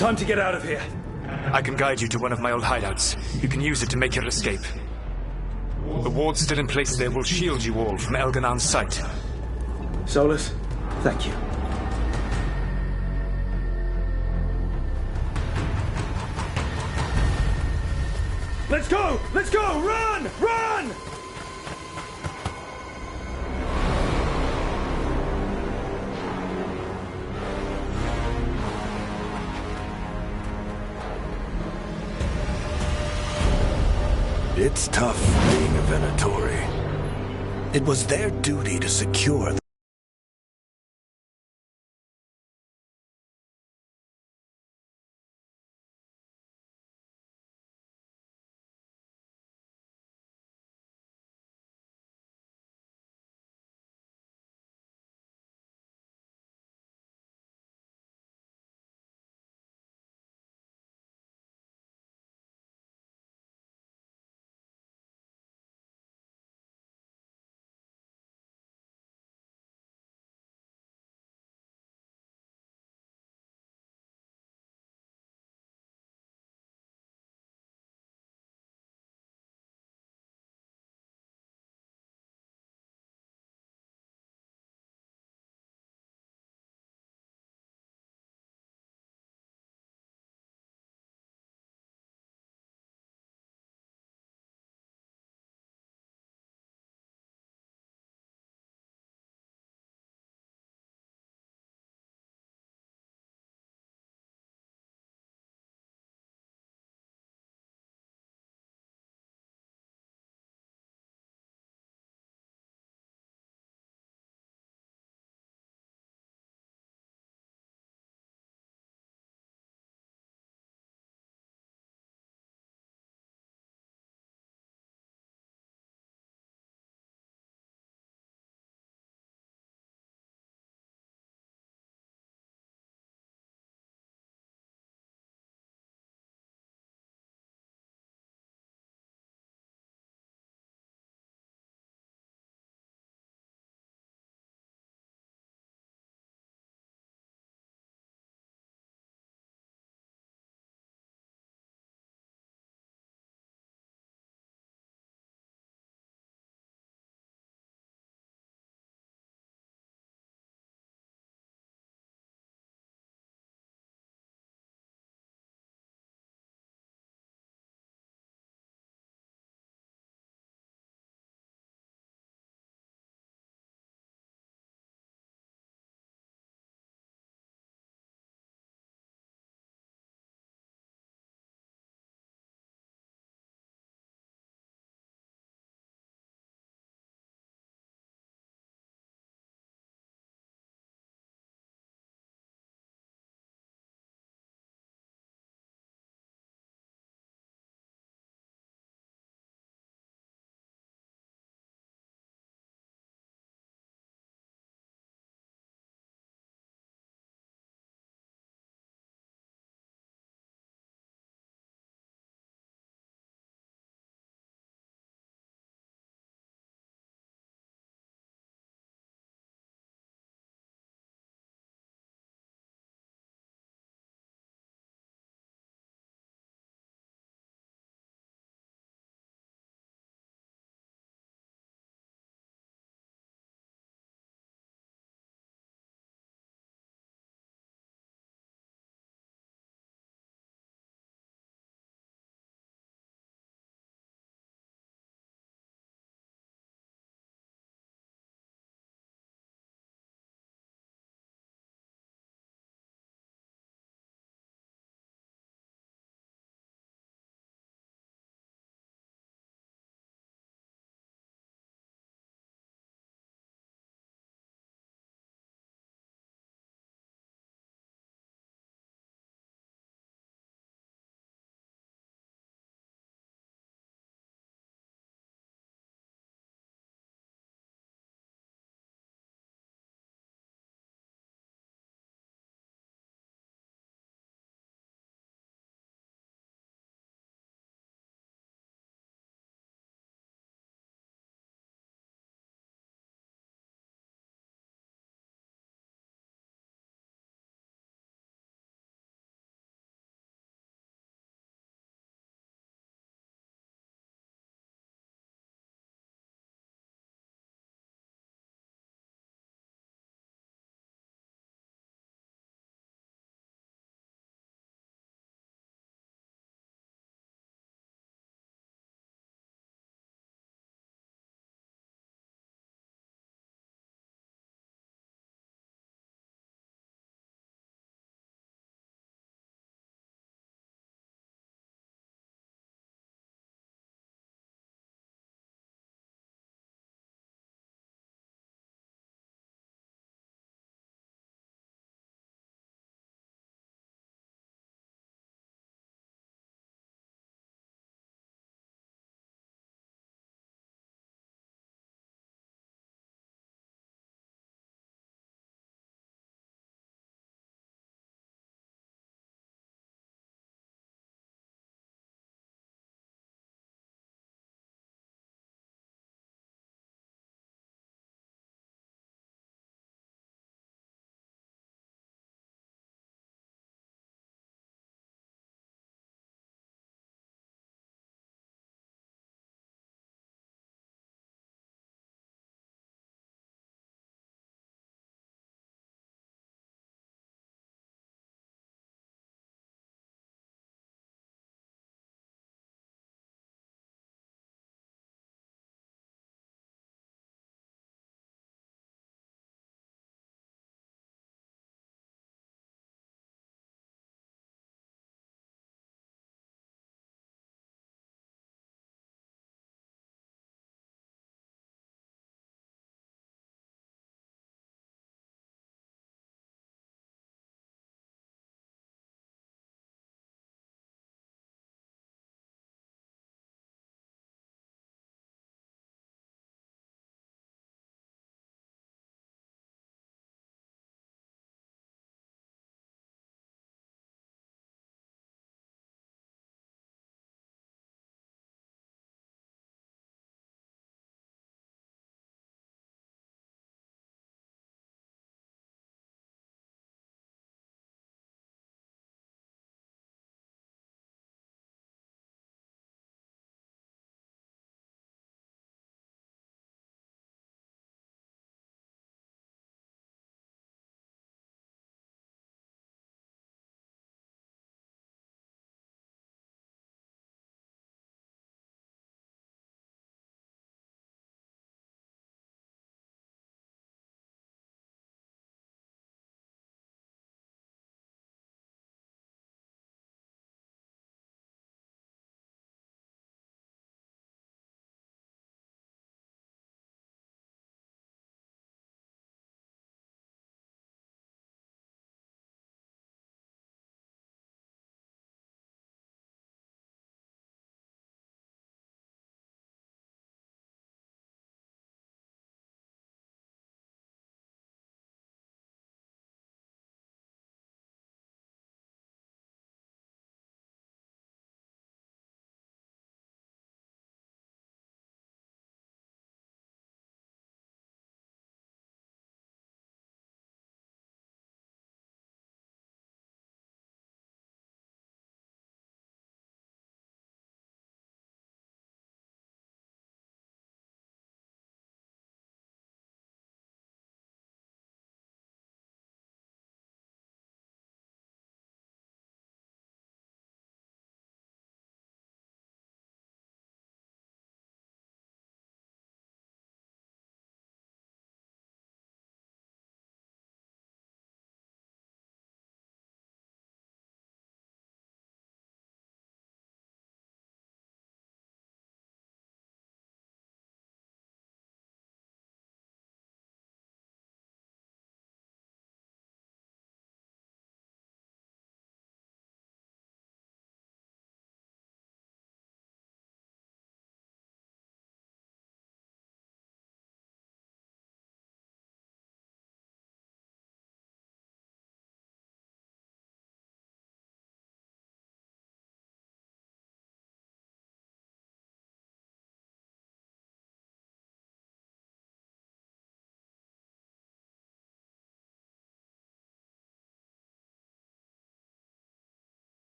Time to get out of here. I can guide you to one of my old hideouts. You can use it to make your escape. The wards still in place there will shield you all from Elganon's sight. Solus, thank you. Let's go! Let's go! Run! Run! It's tough being a Venatori. It was their duty to secure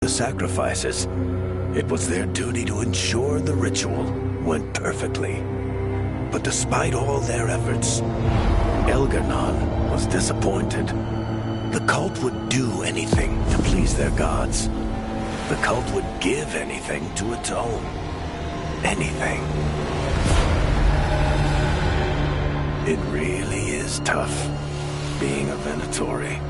the sacrifices. It was their duty to ensure the ritual went perfectly. But despite all their efforts, Elgar'nan was disappointed. The cult would do anything to please their gods. The cult would give anything to atone. Anything. It really is tough being a Venatori.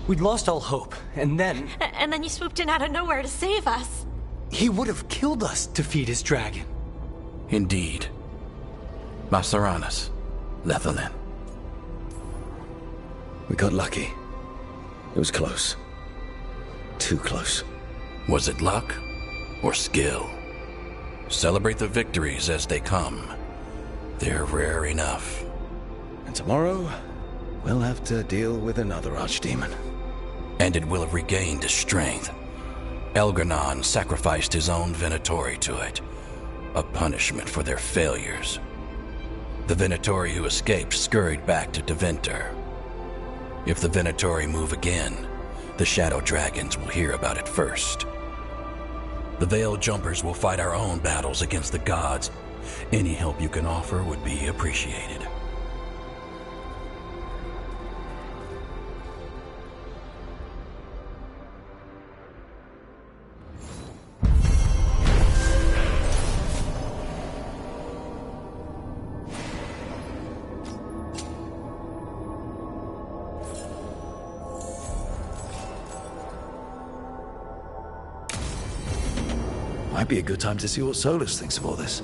We'd lost all hope, and then... And then you swooped in out of nowhere to save us. He would have killed us to feed his dragon. Indeed. Masaranas, Lethalin. We got lucky. It was close. Too close. Was it luck or skill? Celebrate the victories as they come. They're rare enough. And tomorrow, we'll have to deal with another archdemon. And it will have regained its strength. Elgar'nan sacrificed his own Venatori to it. A punishment for their failures. The Venatori who escaped scurried back to Deventer. If the Venatori move again, the Shadow Dragons will hear about it first. The Veil Jumpers will fight our own battles against the gods. Any help you can offer would be appreciated. Might be a good time to see what Solus thinks of all this.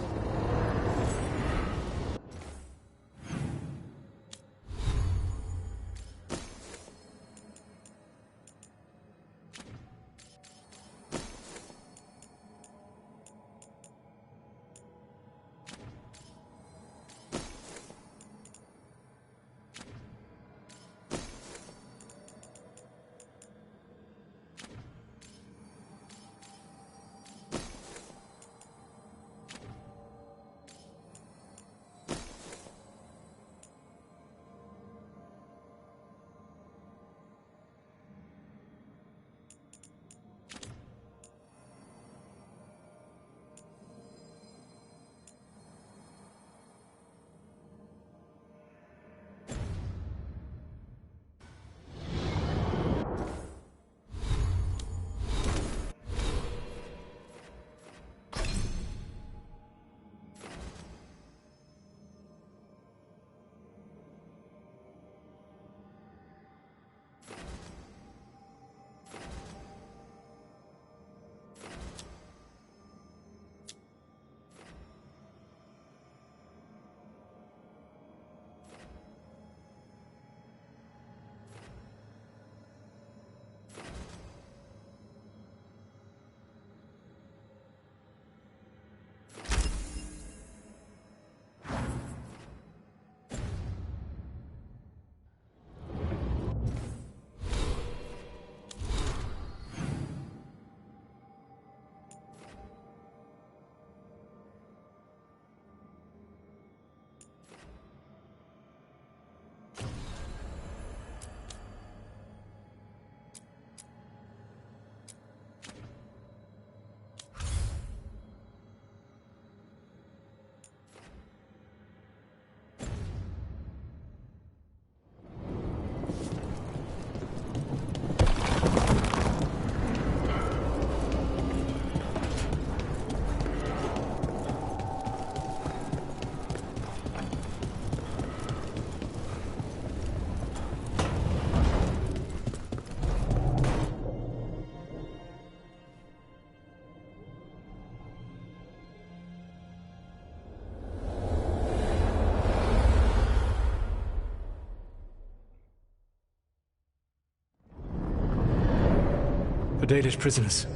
The Dalish prisoners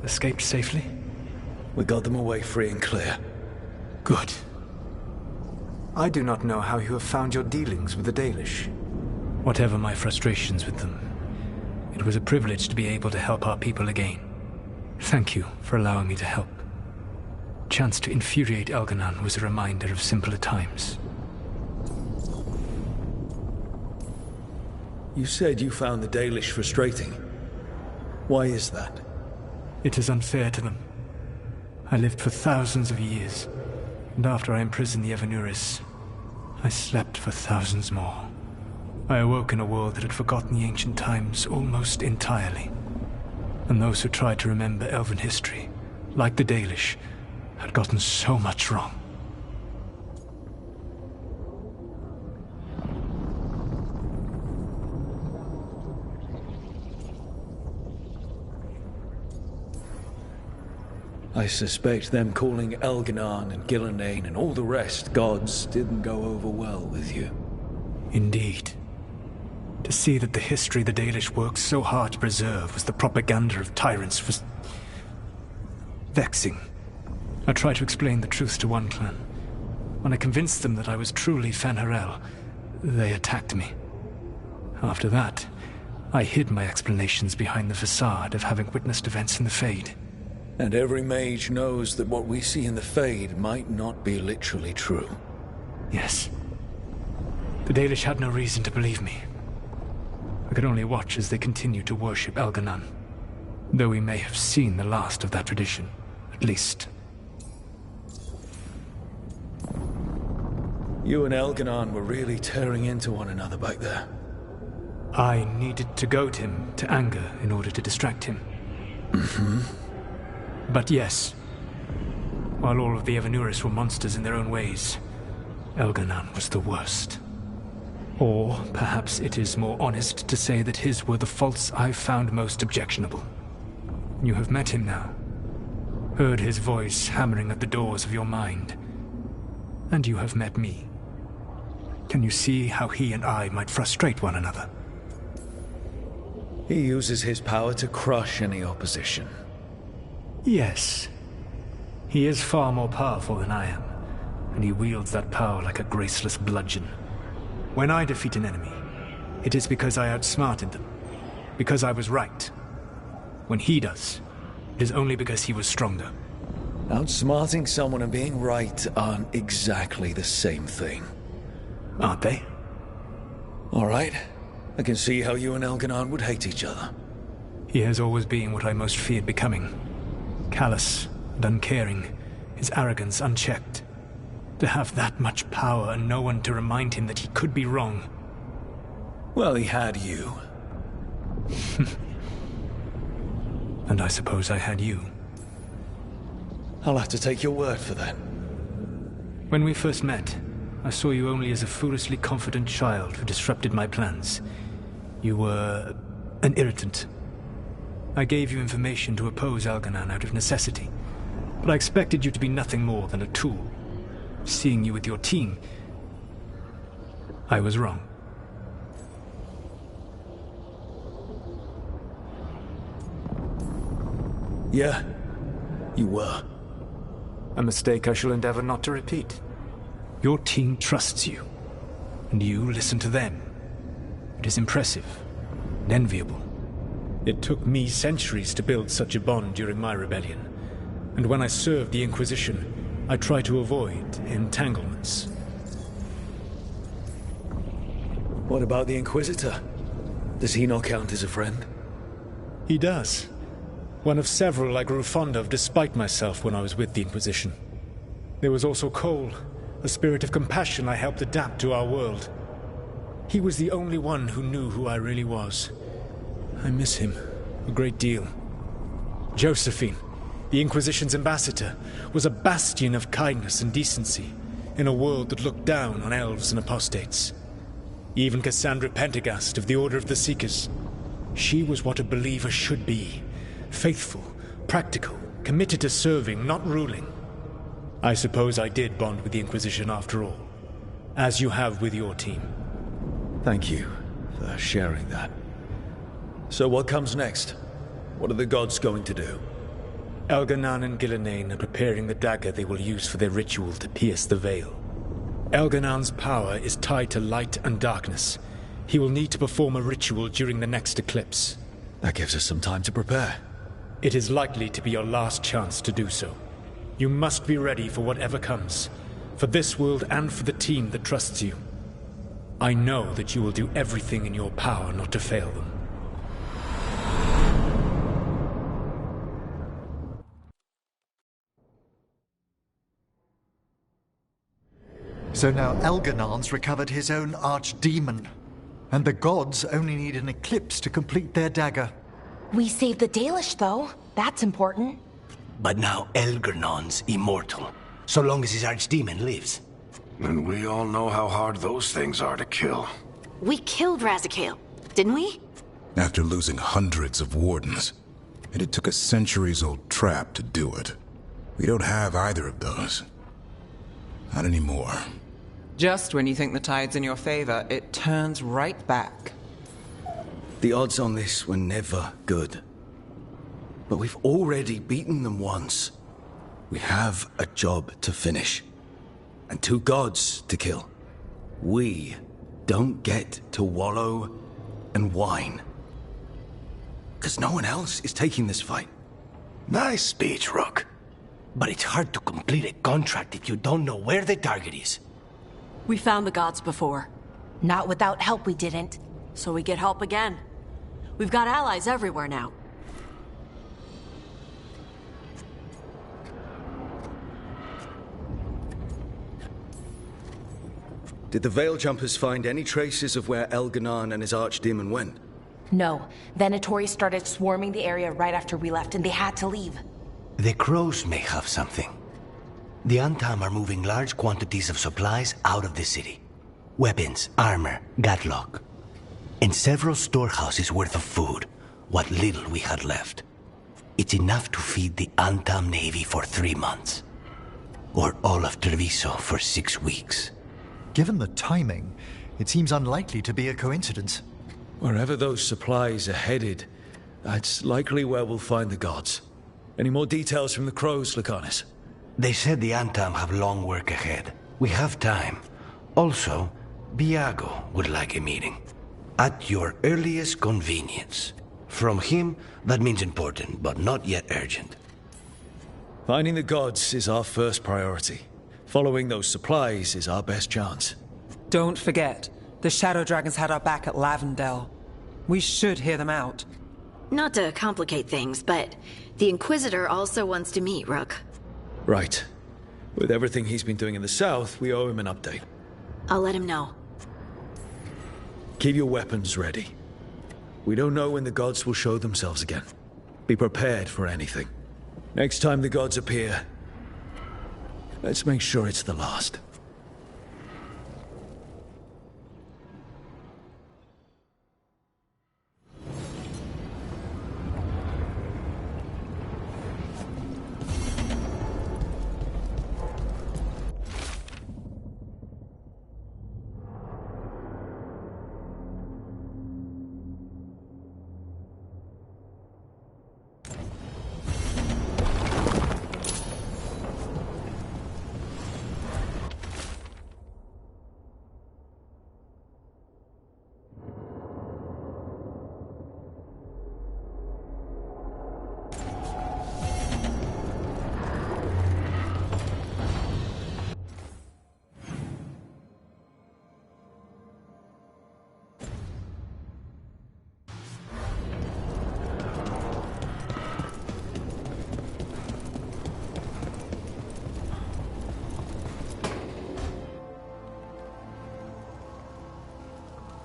escaped safely? We got them away free and clear. Good. I do not know how you have found your dealings with the Dalish. Whatever my frustrations with them, it was a privilege to be able to help our people again. Thank you for allowing me to help. Chance to infuriate Elganon was a reminder of simpler times. You said you found the Dalish frustrating. Why is that? It is unfair to them. I lived for thousands of years, and after I imprisoned the Evanuris, I slept for thousands more. I awoke in a world that had forgotten the ancient times almost entirely. And those who tried to remember Elven history, like the Dalish, had gotten so much wrong. I suspect them calling Elganon and Gillenane and all the rest gods didn't go over well with you. Indeed. To see that the history the Dalish worked so hard to preserve was the propaganda of tyrants was vexing. I tried to explain the truth to one clan. When I convinced them that I was truly Fen'Harel, they attacked me. After that, I hid my explanations behind the facade of having witnessed events in the Fade. And every mage knows that what we see in the Fade might not be literally true. Yes. The Dalish had no reason to believe me. I could only watch as they continued to worship Elganon, though we may have seen the last of that tradition, at least. You and Elganon were really tearing into one another back there. I needed to goad him to anger in order to distract him. Mm-hmm. But yes, while all of the Evanuris were monsters in their own ways, Elganon was the worst. Or perhaps it is more honest to say that his were the faults I found most objectionable. You have met him now, heard his voice hammering at the doors of your mind, and you have met me. Can you see how he and I might frustrate one another? He uses his power to crush any opposition. Yes. He is far more powerful than I am, and he wields that power like a graceless bludgeon. When I defeat an enemy, it is because I outsmarted them, because I was right. When he does, it is only because he was stronger. Outsmarting someone and being right aren't exactly the same thing. Aren't they? All right. I can see how you and Elganon would hate each other. He has always been what I most feared becoming. Callous and uncaring, his arrogance unchecked. To have that much power and no one to remind him that he could be wrong. Well, he had you. And I suppose I had you. I'll have to take your word for that. When we first met, I saw you only as a foolishly confident child who disrupted my plans. You were an irritant. I gave you information to oppose Elganon out of necessity, but I expected you to be nothing more than a tool. Seeing you with your team, I was wrong. Yeah, you were. A mistake I shall endeavor not to repeat. Your team trusts you, and you listen to them. It is impressive and enviable. It took me centuries to build such a bond during my rebellion, and when I served the Inquisition, I tried to avoid entanglements. What about the Inquisitor? Does he not count as a friend? He does. One of several I grew fond of despite myself when I was with the Inquisition. There was also Cole, a spirit of compassion I helped adapt to our world. He was the only one who knew who I really was. I miss him a great deal. Josephine, the Inquisition's ambassador, was a bastion of kindness and decency in a world that looked down on elves and apostates. Even Cassandra Pendergast of the Order of the Seekers. She was what a believer should be. Faithful, practical, committed to serving, not ruling. I suppose I did bond with the Inquisition after all, as you have with your team. Thank you for sharing that. So what comes next? What are the gods going to do? Elganon and Gillenane are preparing the dagger they will use for their ritual to pierce the veil. Elganon's power is tied to light and darkness. He will need to perform a ritual during the next eclipse. That gives us some time to prepare. It is likely to be your last chance to do so. You must be ready for whatever comes, for this world and for the team that trusts you. I know that you will do everything in your power not to fail them. So now Elgarnon's recovered his own archdemon, and the gods only need an eclipse to complete their dagger. We saved the Dalish, though. That's important. But now Elgarnon's immortal, so long as his archdemon lives. And we all know how hard those things are to kill. We killed Razikale, didn't we? After losing hundreds of wardens, and it took a centuries-old trap to do it. We don't have either of those. Not anymore. Just when you think the tide's in your favor, it turns right back. The odds on this were never good. But we've already beaten them once. We have a job to finish. And 2 gods to kill. We don't get to wallow and whine. Because no one else is taking this fight. Nice speech, Rook. But it's hard to complete a contract if you don't know where the target is. We found the gods before. Not without help, we didn't. So we get help again. We've got allies everywhere now. Did the Veil Jumpers find any traces of where Elgarnon and his archdemon went? No. Venatori started swarming the area right after we left, and they had to leave. The crows may have something. The Antam are moving large quantities of supplies out of the city. Weapons, armor, gatlock. And several storehouses worth of food, what little we had left. It's enough to feed the Antam Navy for 3 months. Or all of Treviso for 6 weeks. Given the timing, it seems unlikely to be a coincidence. Wherever those supplies are headed, that's likely where we'll find the gods. Any more details from the crows, Lucanus? They said the Antam have long work ahead. We have time. Also, Biago would like a meeting. At your earliest convenience. From him, that means important, but not yet urgent. Finding the gods is our first priority. Following those supplies is our best chance. Don't forget, the Shadow Dragons had our back at Lavendel. We should hear them out. Not to complicate things, but the Inquisitor also wants to meet Rook. Right. With everything he's been doing in the south, we owe him an update. I'll let him know. Keep your weapons ready. We don't know when the gods will show themselves again. Be prepared for anything. Next time the gods appear, let's make sure it's the last.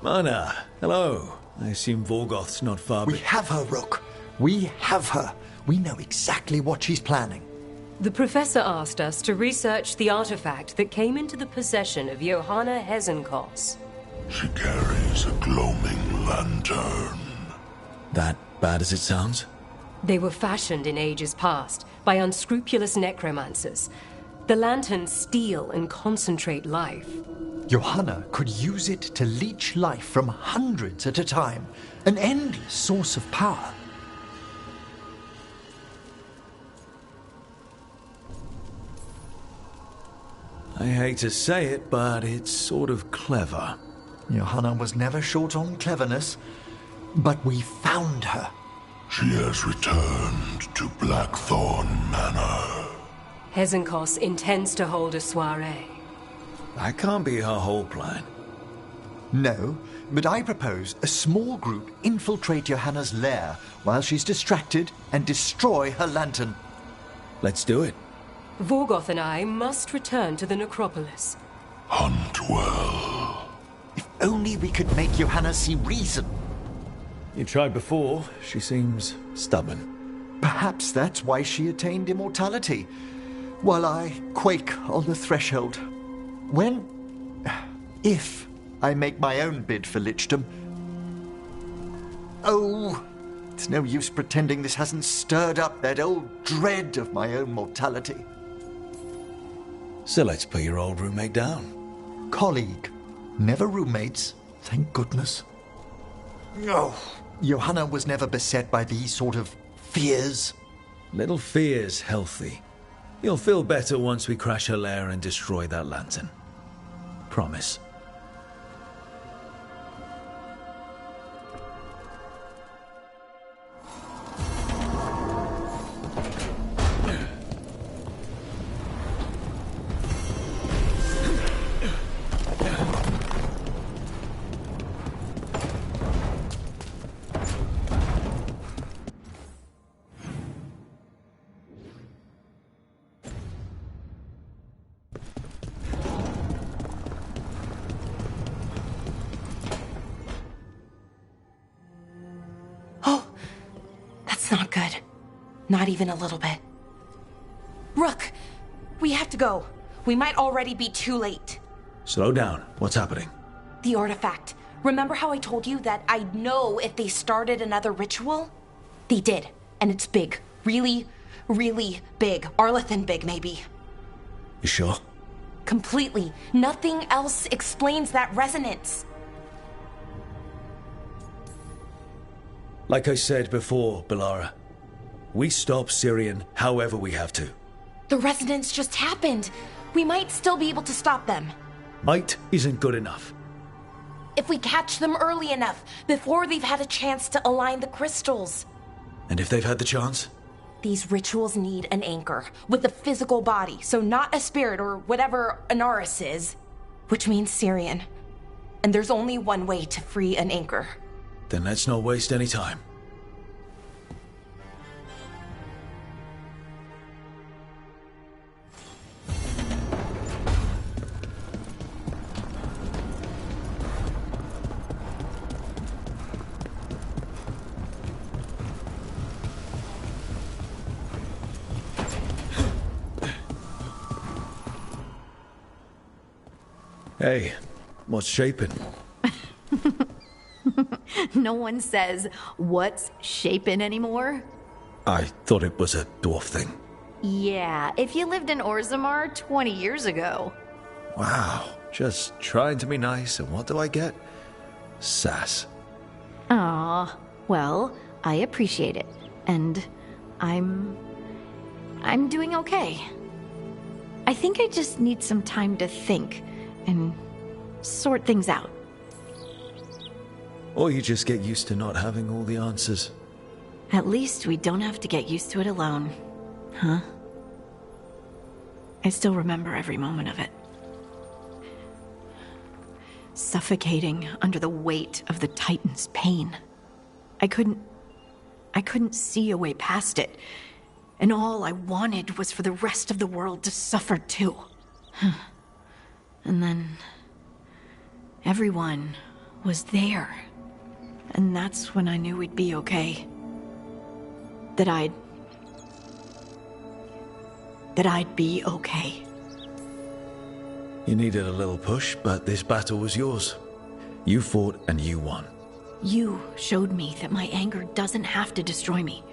Mana, hello. I assume Vorgoth's not far. We have her, Rook. We have her. We know exactly what she's planning. The Professor asked us to research the artifact that came into the possession of Johanna Hezenkos. She carries a gloaming lantern. That bad as it sounds? They were fashioned in ages past by unscrupulous necromancers. The lanterns steal and concentrate life. Johanna could use it to leech life from hundreds at a time. An endless source of power. I hate to say it, but it's sort of clever. Johanna was never short on cleverness. But we found her. She has returned to Blackthorn Manor. Hezenkos intends to hold a soiree. That can't be her whole plan. No, but I propose a small group infiltrate Johanna's lair while she's distracted and destroy her lantern. Let's do it. Vorgoth and I must return to the necropolis. Hunt well. If only we could make Johanna see reason. You tried before. She seems stubborn. Perhaps that's why she attained immortality, while I quake on the threshold. If I make my own bid for lichdom. Oh, it's no use pretending this hasn't stirred up that old dread of my own mortality. So let's put your old roommate down. Colleague, never roommates, thank goodness. Oh, Johanna was never beset by these sort of fears. Little fear's healthy. You'll feel better once we crash her lair and destroy that lantern. Promise. Not good. Not even a little bit. Rook, we have to go. We might already be too late. Slow down. What's happening? The artifact. Remember how I told you that I'd know if they started another ritual? They did. And it's big. Really, really big. Arlathan big, maybe. You sure? Completely. Nothing else explains that resonance. Like I said before, Belara, we stop Syrian however we have to. The resonance just happened. We might still be able to stop them. Might isn't good enough. If we catch them early enough, before they've had a chance to align the crystals. And if they've had the chance? These rituals need an anchor, with a physical body, so not a spirit or whatever Anaris is, which means Syrian. And there's only one way to free an anchor. Then let's not waste any time. Hey, what's shaping? No one says, what's shaping anymore? I thought it was a dwarf thing. Yeah, if you lived in Orzammar 20 years ago. Wow, just trying to be nice, and what do I get? Sass. Aw, well, I appreciate it. And I'm doing okay. I think I just need some time to think and sort things out. Or you just get used to not having all the answers. At least we don't have to get used to it alone. Huh? I still remember every moment of it. Suffocating under the weight of the Titan's pain. I couldn't see a way past it. And all I wanted was for the rest of the world to suffer too. And then everyone was there. And that's when I knew we'd be okay. That I'd be okay. You needed a little push, but this battle was yours. You fought and you won. You showed me that my anger doesn't have to destroy me.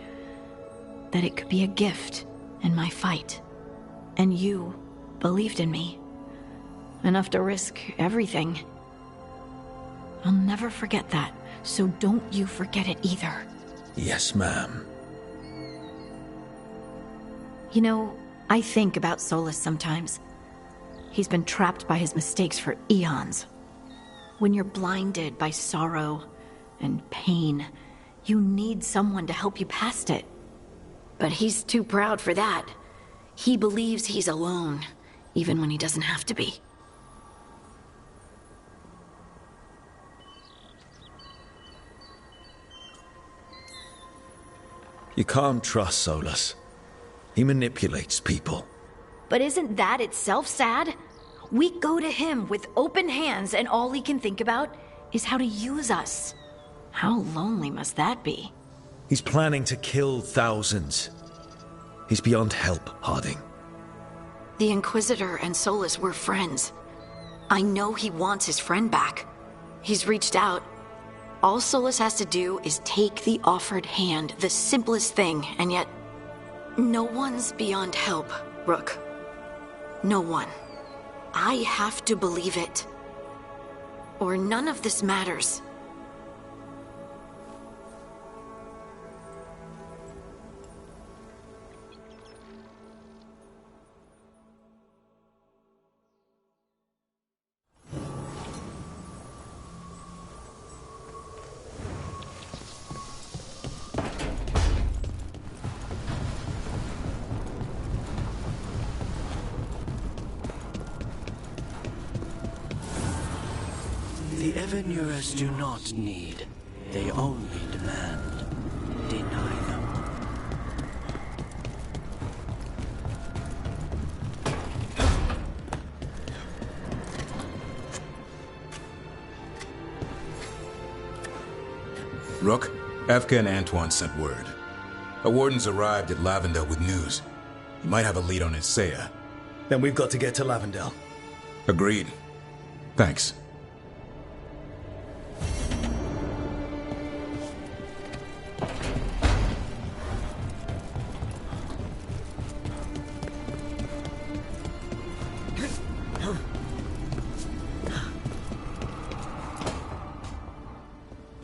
That it could be a gift in my fight. And you believed in me. Enough to risk everything. I'll never forget that. So don't you forget it either. Yes, ma'am. You know, I think about Solus sometimes. He's been trapped by his mistakes for eons. When you're blinded by sorrow and pain, You need someone to help you past it. But he's too proud for that. He believes he's alone, even when he doesn't have to be. You can't trust Solus. He manipulates people. But isn't that itself sad? We go to him with open hands and all he can think about is how to use us. How lonely must that be? He's planning to kill thousands. He's beyond help, Harding. The Inquisitor and Solus were friends. I know he wants his friend back. He's reached out. All Solus has to do is take the offered hand, the simplest thing, and yet no one's beyond help, Rook. No one. I have to believe it. Or none of this matters. The Evanurers do not need. They only demand. Deny them. Rook, Efka and Antoine sent word. A warden's arrived at Lavendel with news. He might have a lead on Isaiah. Then we've got to get to Lavendel. Agreed. Thanks.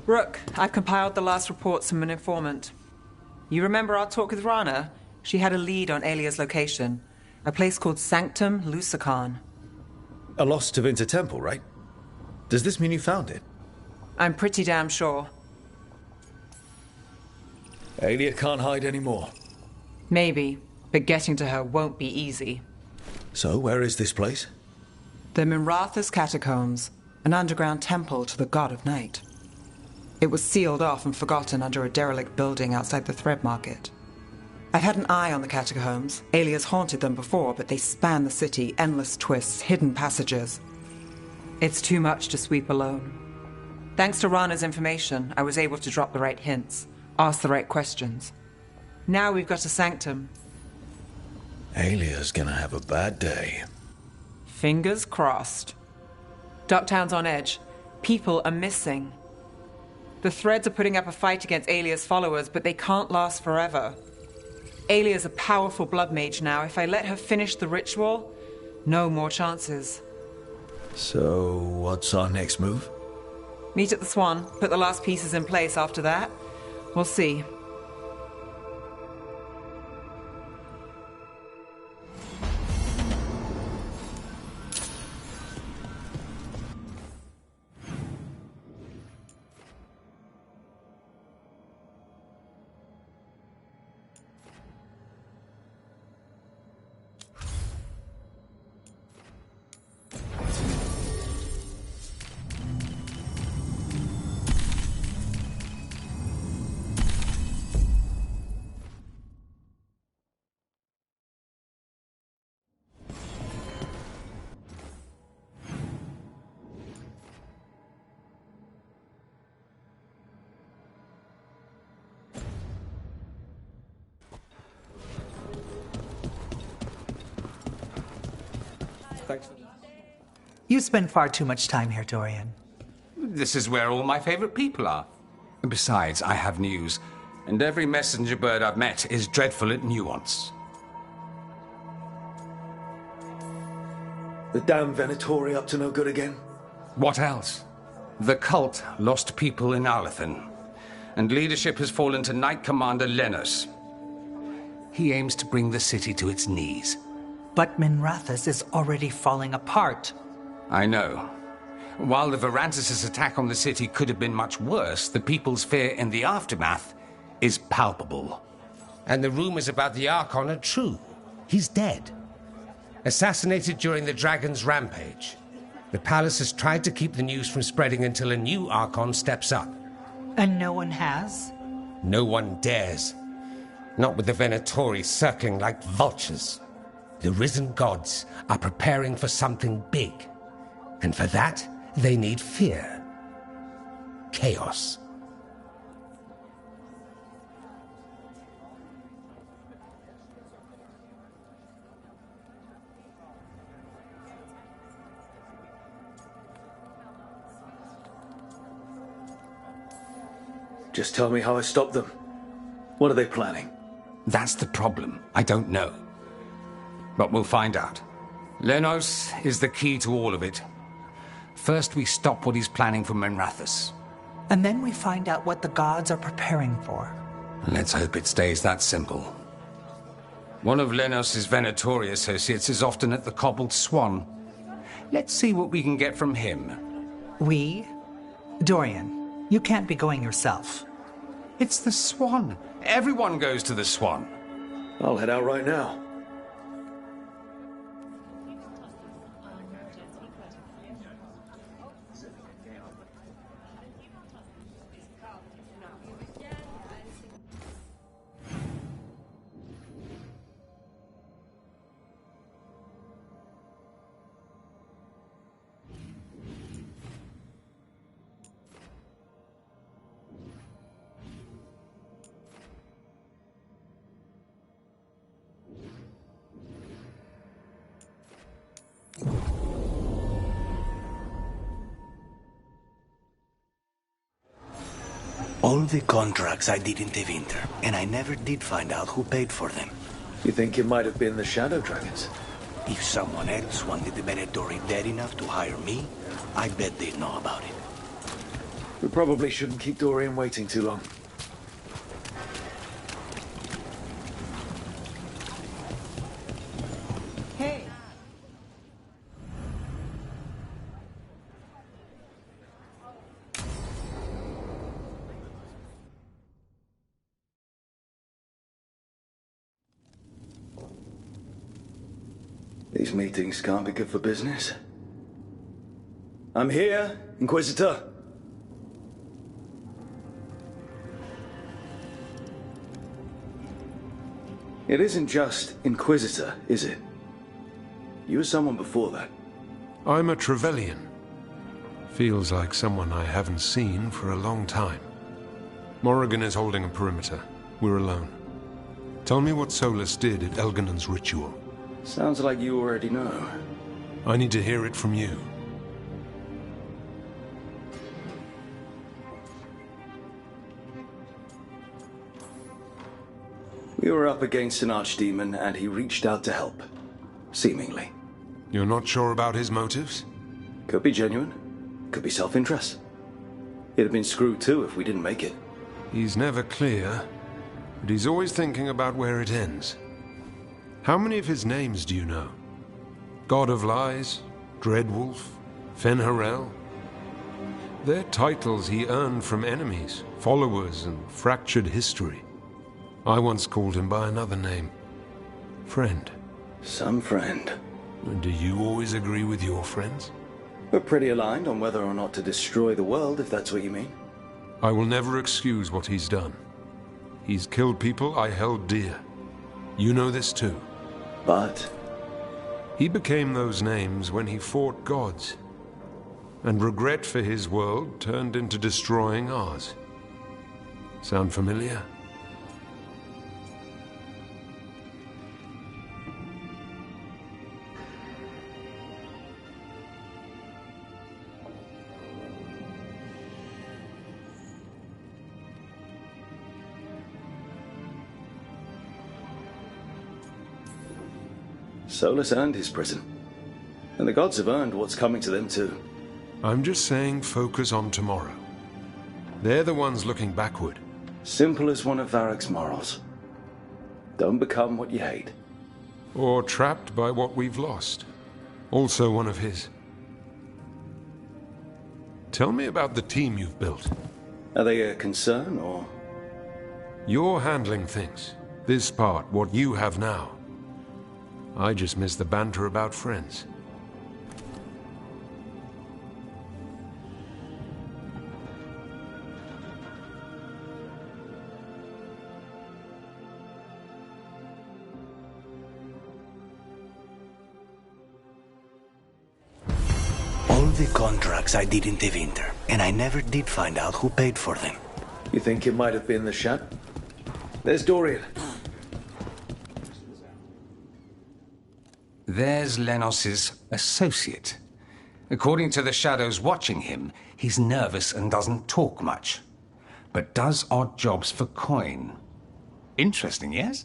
Rook, I've compiled the last reports from an informant. You remember our talk with Rana? She had a lead on Alia's location. A place called Sanctum Lucican. A lost to Winter Temple, right? Does this mean you found it? I'm pretty damn sure. Alia can't hide anymore. Maybe, but getting to her won't be easy. So, where is this place? The Minratha's Catacombs, an underground temple to the god of night. It was sealed off and forgotten under a derelict building outside the Thread Market. I've had an eye on the catacombs. Alias haunted them before, but they span the city, endless twists, hidden passages. It's too much to sweep alone. Thanks to Rana's information, I was able to drop the right hints, ask the right questions. Now we've got a sanctum. Alia's gonna have a bad day. Fingers crossed. Ducktown's on edge. People are missing. The Threads are putting up a fight against Alia's followers, but they can't last forever. Alia's a powerful blood mage now. If I let her finish the ritual, no more chances. So, what's our next move? Meet at the Swan, put the last pieces in place after that. We'll see. Thanks. You spend far too much time here, Dorian. This is where all my favorite people are. Besides, I have news, and every messenger bird I've met is dreadful at nuance. The damn Venatori up to no good again? What else? The cult lost people in Arlethan, and leadership has fallen to Knight Commander Lennos. He aims to bring the city to its knees. But Minrathas is already falling apart. I know. While the Varantis' attack on the city could have been much worse, the people's fear in the aftermath is palpable. And the rumors about the Archon are true. He's dead. Assassinated during the Dragon's rampage. The palace has tried to keep the news from spreading until a new Archon steps up. And no one has? No one dares. Not with the Venatori circling like vultures. The risen gods are preparing for something big. And for that, they need fear. Chaos. Just tell me how I stop them. What are they planning? That's the problem. I don't know. But we'll find out. Lenos is the key to all of it. First, we stop what he's planning for Menrathus. And then we find out what the gods are preparing for. Let's hope it stays that simple. One of Lenos' Venatori associates is often at the Cobbled Swan. Let's see what we can get from him. We? Dorian, you can't be going yourself. It's the Swan. Everyone goes to the Swan. I'll head out right now. All the contracts I did in Tevinter, and I never did find out who paid for them. You think it might have been the Shadow Dragons? If someone else wanted the Venatori dead enough to hire me, I bet they'd know about it. We probably shouldn't keep Dorian waiting too long. Hey. These meetings can't be good for business. I'm here, Inquisitor. It isn't just Inquisitor, is it? You were someone before that. I'm a Trevelyan. Feels like someone I haven't seen for a long time. Morrigan is holding a perimeter. We're alone. Tell me what Solus did at Elganon's ritual. Sounds like you already know. I need to hear it from you. We were up against an archdemon and he reached out to help. Seemingly. You're not sure about his motives? Could be genuine. Could be self-interest. It'd have been screwed too if we didn't make it. He's never clear, but he's always thinking about where it ends. How many of his names do you know? God of Lies, Dreadwolf, Fen'Harel? They're titles he earned from enemies, followers, and fractured history. I once called him by another name. Friend. Some friend. And do you always agree with your friends? We're pretty aligned on whether or not to destroy the world, if that's what you mean. I will never excuse what he's done. He's killed people I held dear. You know this too. But? He became those names when he fought gods. And regret for his world turned into destroying ours. Sound familiar? Solus earned his prison. And the gods have earned what's coming to them too. I'm just saying focus on tomorrow. They're the ones looking backward. Simple as one of Varric's morals. Don't become what you hate. Or trapped by what we've lost. Also one of his. Tell me about the team you've built. Are they a concern, or...? You're handling things. This part, what you have now. I just miss the banter about friends. All the contracts I did in Tevinter, and I never did find out who paid for them. You think it might have been the Shat? There's Dorian. There's Lenos's associate. According to the shadows watching him, he's nervous and doesn't talk much, but does odd jobs for coin. Interesting, yes?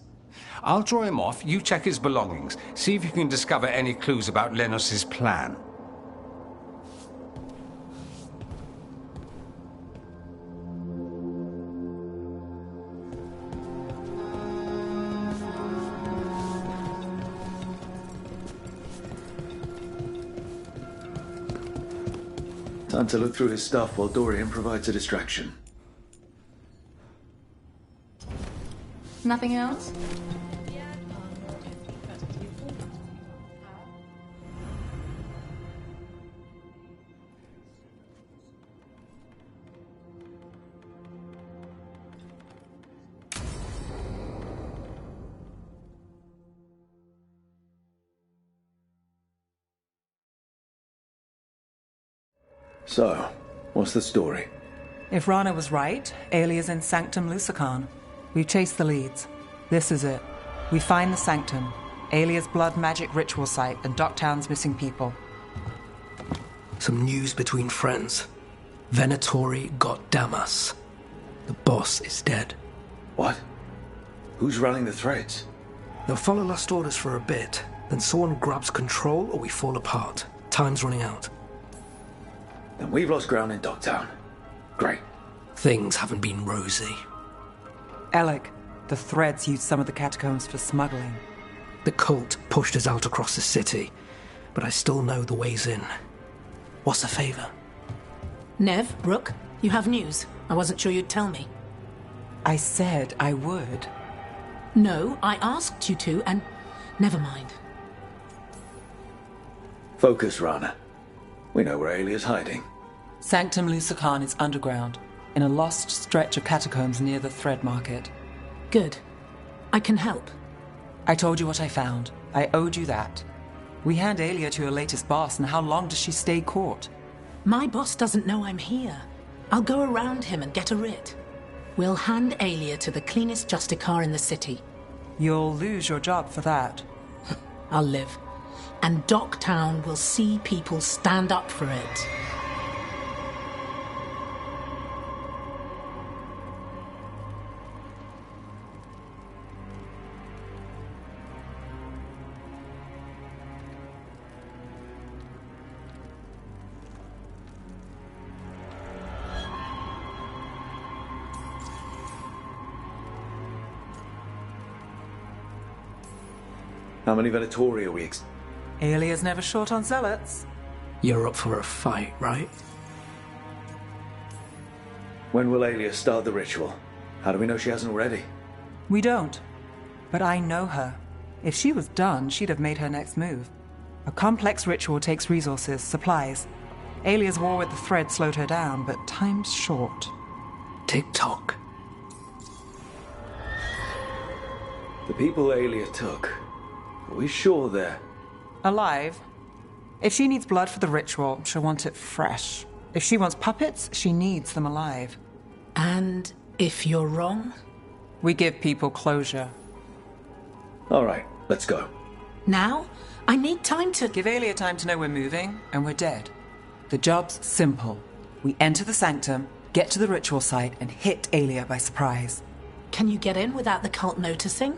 I'll draw him off, you check his belongings, see if you can discover any clues about Lenos's plan. Time to look through his stuff while Dorian provides a distraction. Nothing else? So, what's the story? If Rana was right, Alia's in Sanctum Lucican. We've chased the leads. This is it. We find the Sanctum, Alia's blood magic ritual site, and Docktown's missing people. Some news between friends. Venatori got Damas. The boss is dead. What? Who's running the threads? They'll follow last orders for a bit, then someone grabs control or we fall apart. Time's running out. Then we've lost ground in Docktown. Great. Things haven't been rosy. Alec, the threads used some of the catacombs for smuggling. The cult pushed us out across the city, but I still know the ways in. What's the favor? Nev, Rook, you have news. I wasn't sure you'd tell me. I said I would. No, I asked you to, and never mind. Focus, Rana. We know where Alia's hiding. Sanctum Lucican is underground, in a lost stretch of catacombs near the Thread Market. Good. I can help. I told you what I found. I owed you that. We hand Alia to her latest boss, and how long does she stay caught? My boss doesn't know I'm here. I'll go around him and get a writ. We'll hand Alia to the cleanest Justicar in the city. You'll lose your job for that. I'll live. And Docktown will see people stand up for it. How many Venatori are we Alia's never short on zealots. You're up for a fight, right? When will Alia start the ritual? How do we know she hasn't already? We don't. But I know her. If she was done, she'd have made her next move. A complex ritual takes resources, supplies. Alia's war with the Thread slowed her down, but time's short. Tick-tock. The people Alia took, are we sure they're... alive? If she needs blood for the ritual, she'll want it fresh. If she wants puppets, she needs them alive. And if you're wrong? We give people closure. All right, let's go. Now? I need time to... Give Alia time to know we're moving, and we're dead. The job's simple. We enter the Sanctum, get to the ritual site, and hit Alia by surprise. Can you get in without the cult noticing?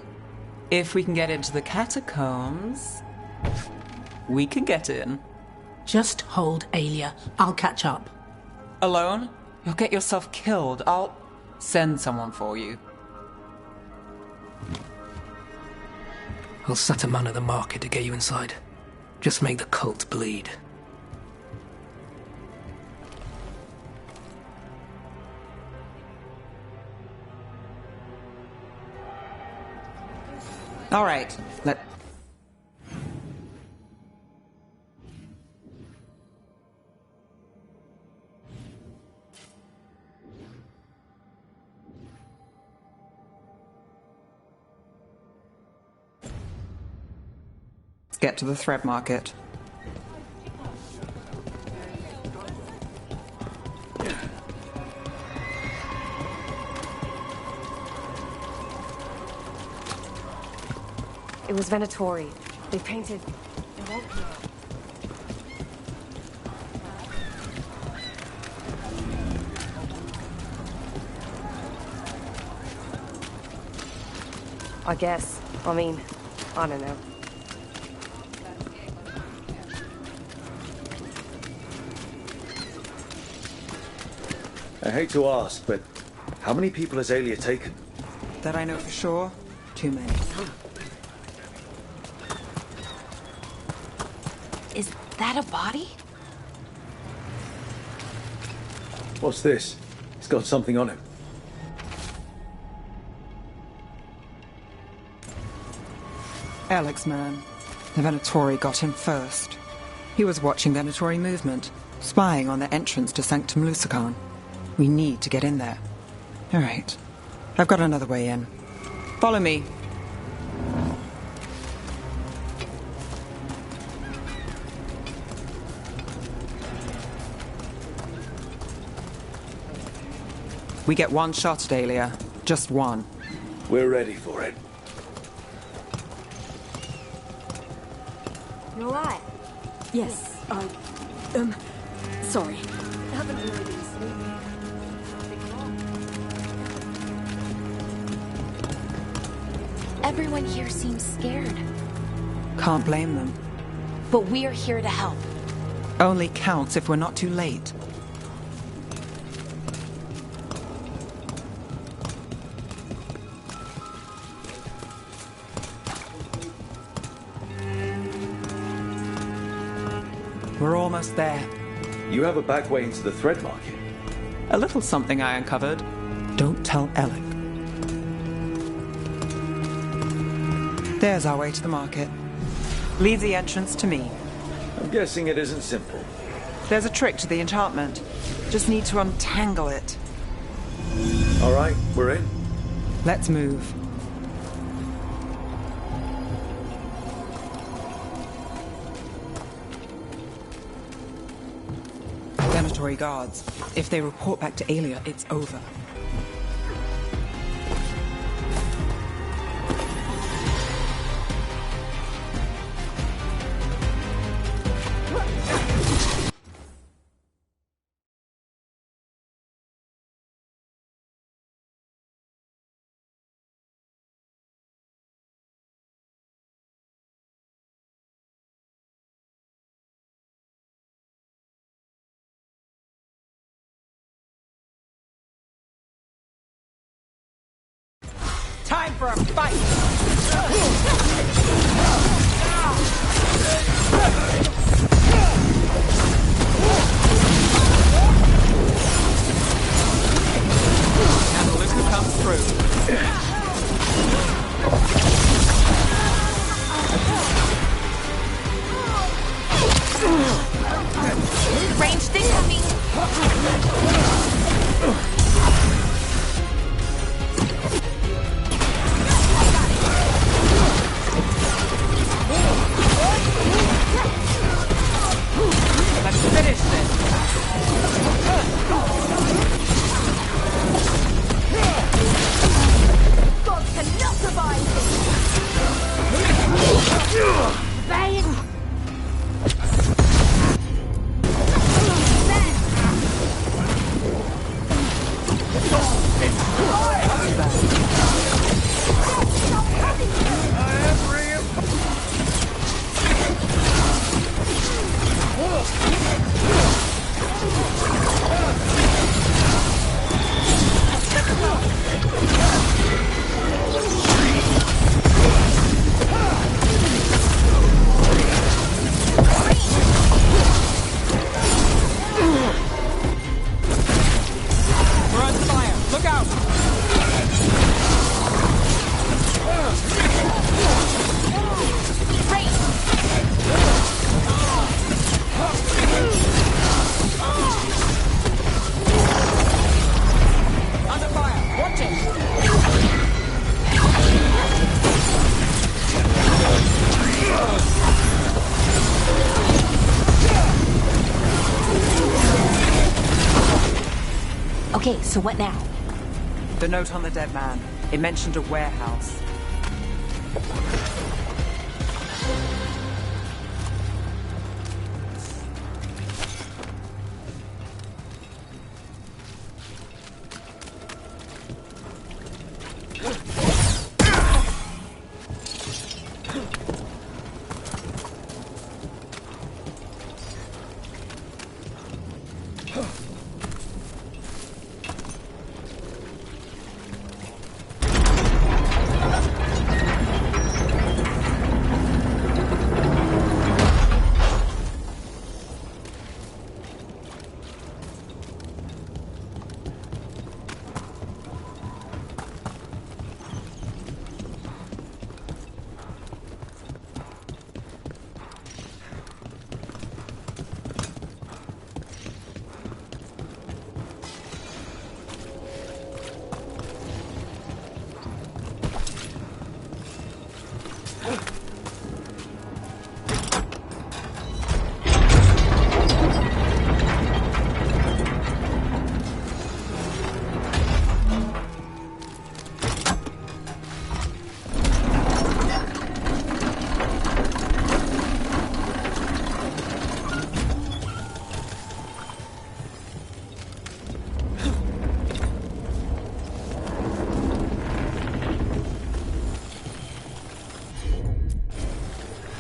If we can get into the catacombs, we can get in. Just hold Alia. I'll catch up. Alone? You'll get yourself killed. I'll send someone for you. I'll set a man at the market to get you inside. Just make the cult bleed. All right, let's get to the thread market. It was Venatori. They painted... It won't come out. I guess. I mean, I don't know. I hate to ask, but how many people has Aelia taken? That I know for sure, too many. Is that a body? What's this? It's got something on him. Alex, man. The Venatori got him first. He was watching Venatori movement, spying on the entrance to Sanctum Lusican. We need to get in there. All right. I've got another way in. Follow me. We get one shot at Aelia. Just one. We're ready for it. You alright? Yes, sorry. Haven't really been sleeping. Everyone here seems scared. Can't blame them. But we're here to help. Only counts if we're not too late. We're almost there. You have a back way into the thread market. A little something I uncovered. Don't tell Alec. There's our way to the market. Leave the entrance to me. I'm guessing it isn't simple. There's a trick to the enchantment. Just need to untangle it. All right, we're in. Let's move. Venatori guards. If they report back to Aelia, it's over. Time for a fight! And look who comes through. Ranged incoming! Okay, so what now? The note on the dead man. It mentioned a warehouse.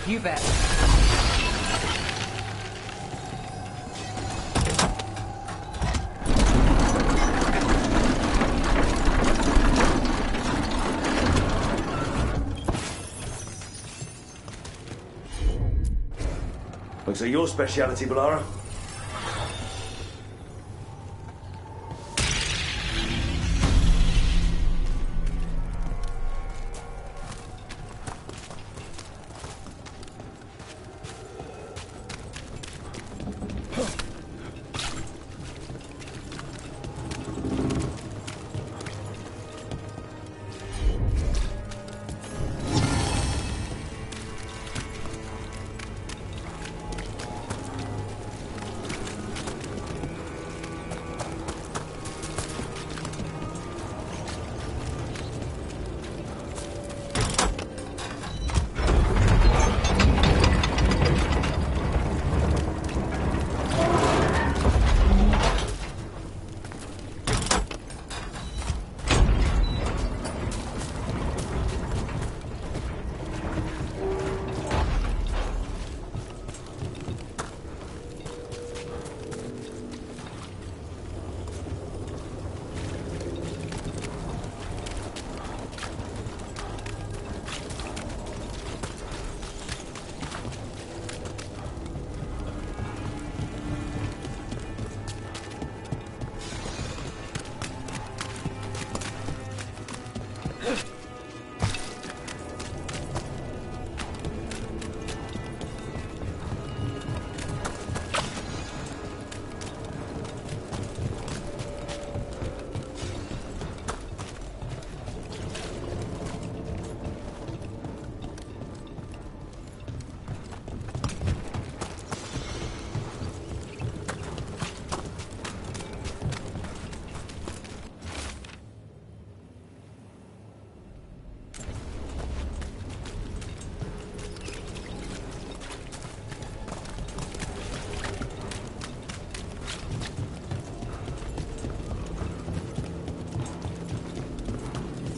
You bet. Looks like your speciality, Balara.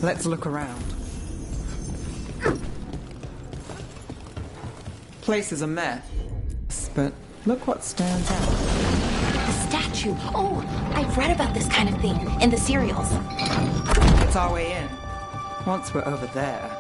Let's look around. Place is a mess, but look what stands out. The statue. Oh, I've read about this kind of thing in the serials. It's our way in. Once we're over there.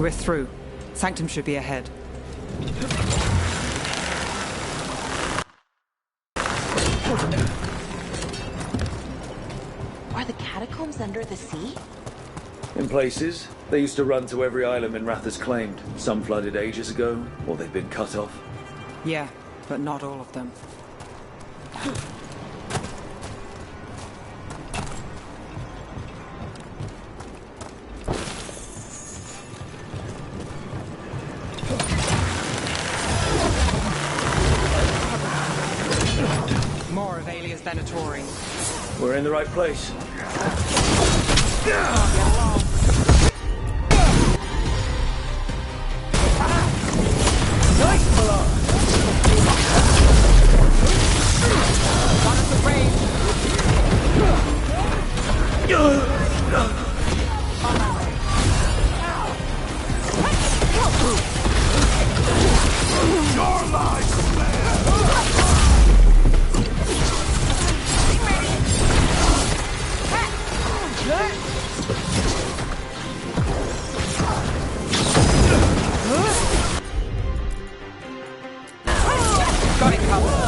We're through. Sanctum should be ahead. Are the catacombs under the sea? In places, they used to run to every island Minrath has claimed. Some flooded ages ago, or they've been cut off. Yeah, but not all of them. More of Alia's Venatori. We're in the right place. Nice blow! One of the range. Your life, Got it covered.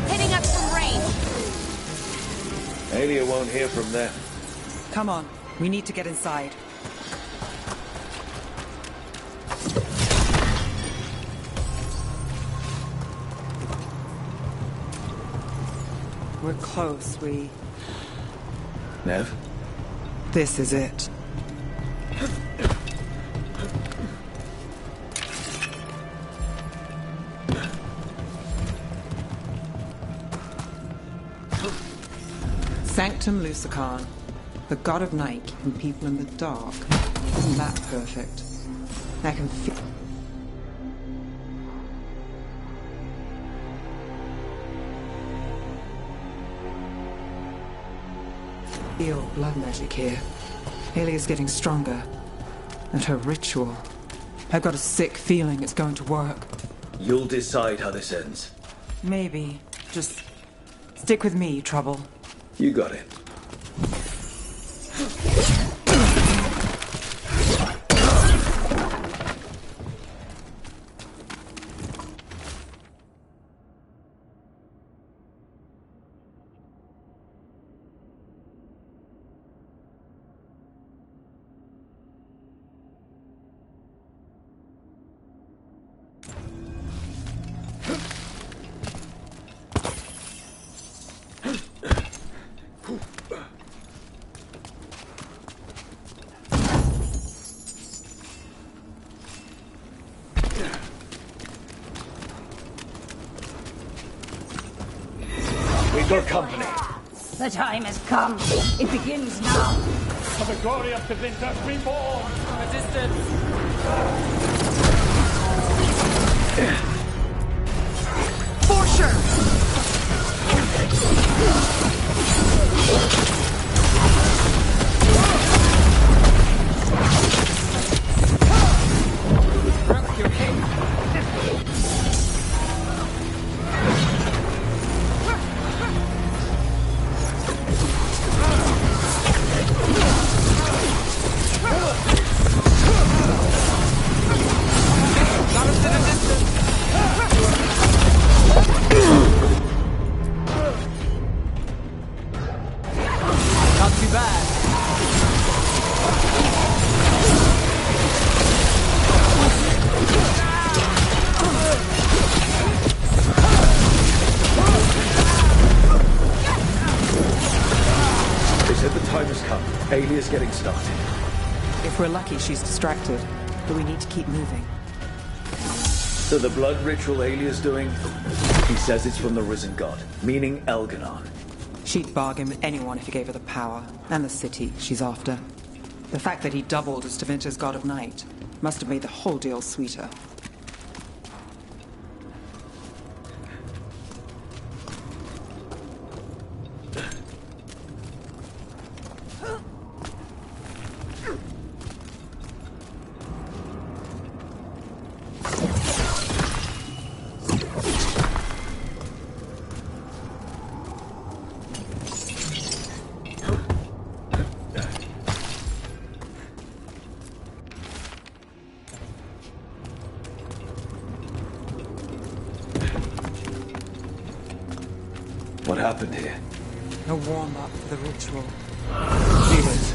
Hitting us from range. Alia won't hear from them. Come on, we need to get inside. We're close, Nev? This is it. Sanctum Lucican, the god of night keeping people in the dark. Isn't that perfect? I can feel blood magic here. Alia's getting stronger. And her ritual. I've got a sick feeling it's going to work. You'll decide how this ends. Maybe. Just stick with me, Trouble. You got it. We've got company. The time has come. It begins now. For the glory of Tevinter, reborn! Resistance! For sure! Broke your king. Not too bad. They said the time has come. Alia's getting started. If we're lucky, she's distracted. But we need to keep moving. So the blood ritual Alia's doing, he says it's from the risen god, meaning Elganon. She'd bargain with anyone if he gave her the power, and the city she's after. The fact that he doubled as Tevinter's god of night must have made the whole deal sweeter. What happened here? A warm-up for the ritual. Demons.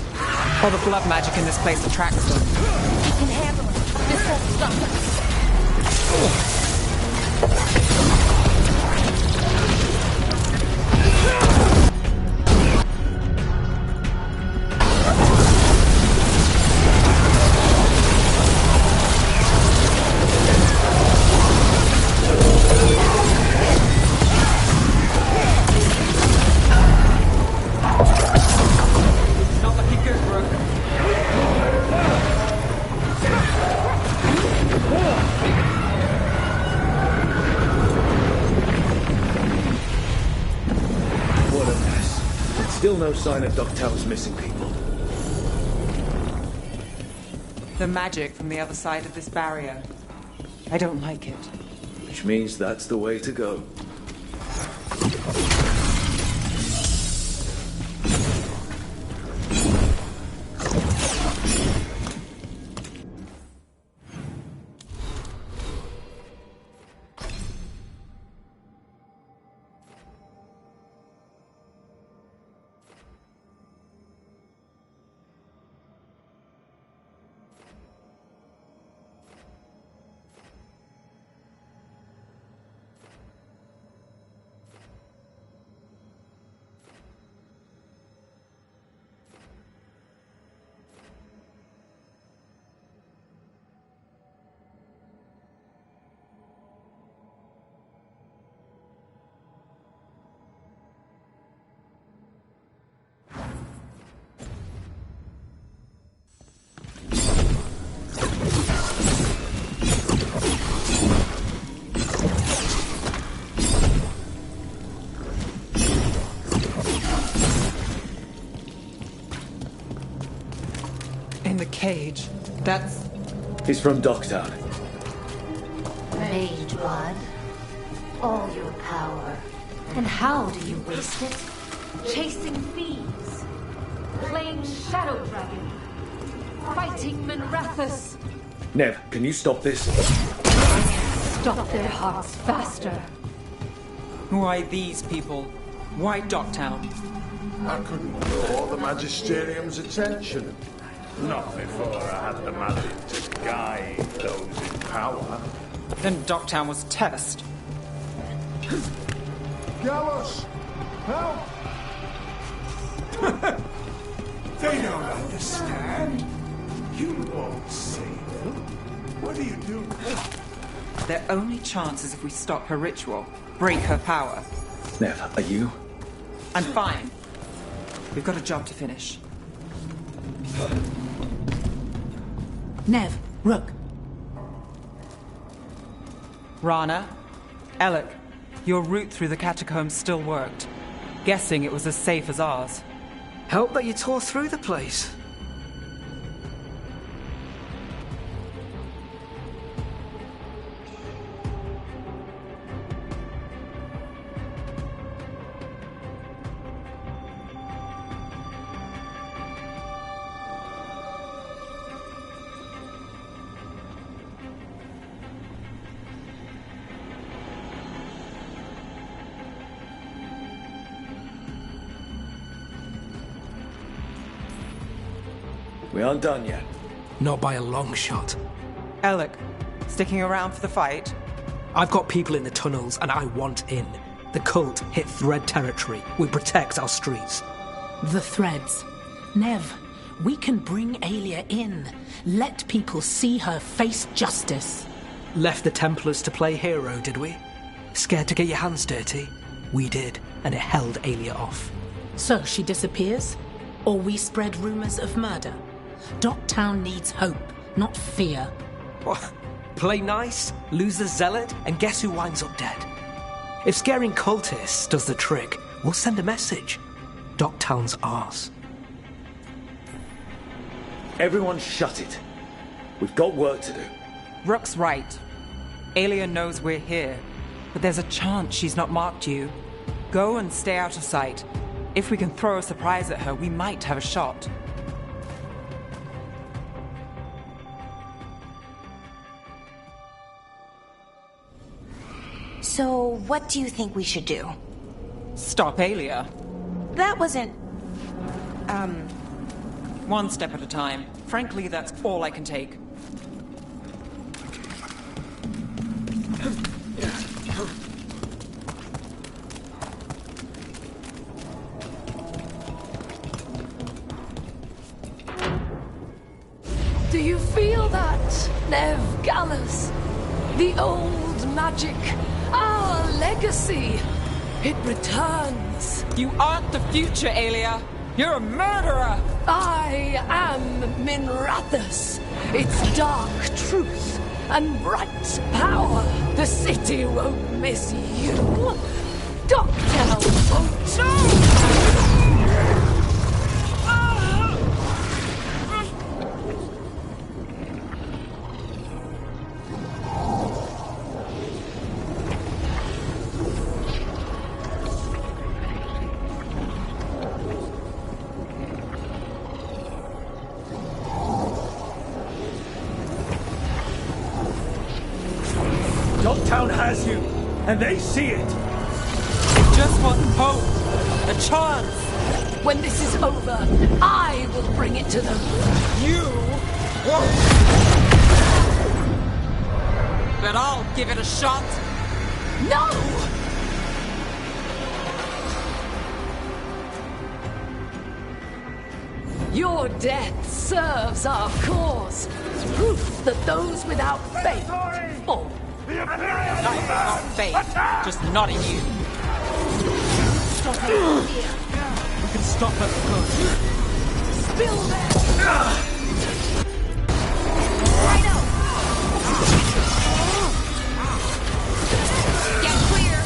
All the blood magic in this place attracts them. We can handle it. This won't stop us. Still no sign of Dogtown's missing people. The magic from the other side of this barrier. I don't like it. Which means that's the way to go. The cage. That's... He's from Dogtown. Veilguard, all your power. And how do you waste it? Chasing thieves, playing Shadow Dragon, fighting Minrathus. Nev, can you stop this? Stop their hearts faster. Why these people? Why Dogtown? I couldn't draw the Magisterium's attention. Not before I had the magic to guide those in power. Then Dogtown was test. Gallows! Help! They don't understand. You won't save them. What do you do? Their only chance is if we stop her ritual, break her power. Nev, are you? I'm fine. We've got a job to finish. Nev, Rook. Rana, Alec, your route through the catacombs still worked. Guessing it was as safe as ours. Help that you tore through the place. We aren't done yet. Not by a long shot. Alec, sticking around for the fight? I've got people in the tunnels and I want in. The cult hit Thread territory. We protect our streets. The Threads. Nev, we can bring Aelia in. Let people see her face justice. Left the Templars to play hero, did we? Scared to get your hands dirty? We did, and it held Aelia off. So she disappears? Or we spread rumors of murder? Dogtown needs hope, not fear. What? Play nice, lose the zealot, and guess who winds up dead? If scaring cultists does the trick, we'll send a message. Dogtown's ours. Everyone shut it. We've got work to do. Rook's right. Aelia knows we're here, but there's a chance she's not marked you. Go and stay out of sight. If we can throw a surprise at her, we might have a shot. So, what do you think we should do? Stop Alia. That wasn't... One step at a time. Frankly, that's all I can take. Do you feel that, Nev Gallus? The old magic, our legacy. It returns. You aren't the future, Alia. You're a murderer! I am Minrathus. Its dark truth and bright power. The city won't miss you. Dogtown won't. No! Dogtown has you, and they see it. Just want hope, a chance. When this is over, I will bring it to them. You won't. But I'll give it a shot. No! Your death serves our cause. Proof that those without faith fall. Not faith, just not in you. Stop it here. We can stop at the coast. Spill there! Right out! Get clear!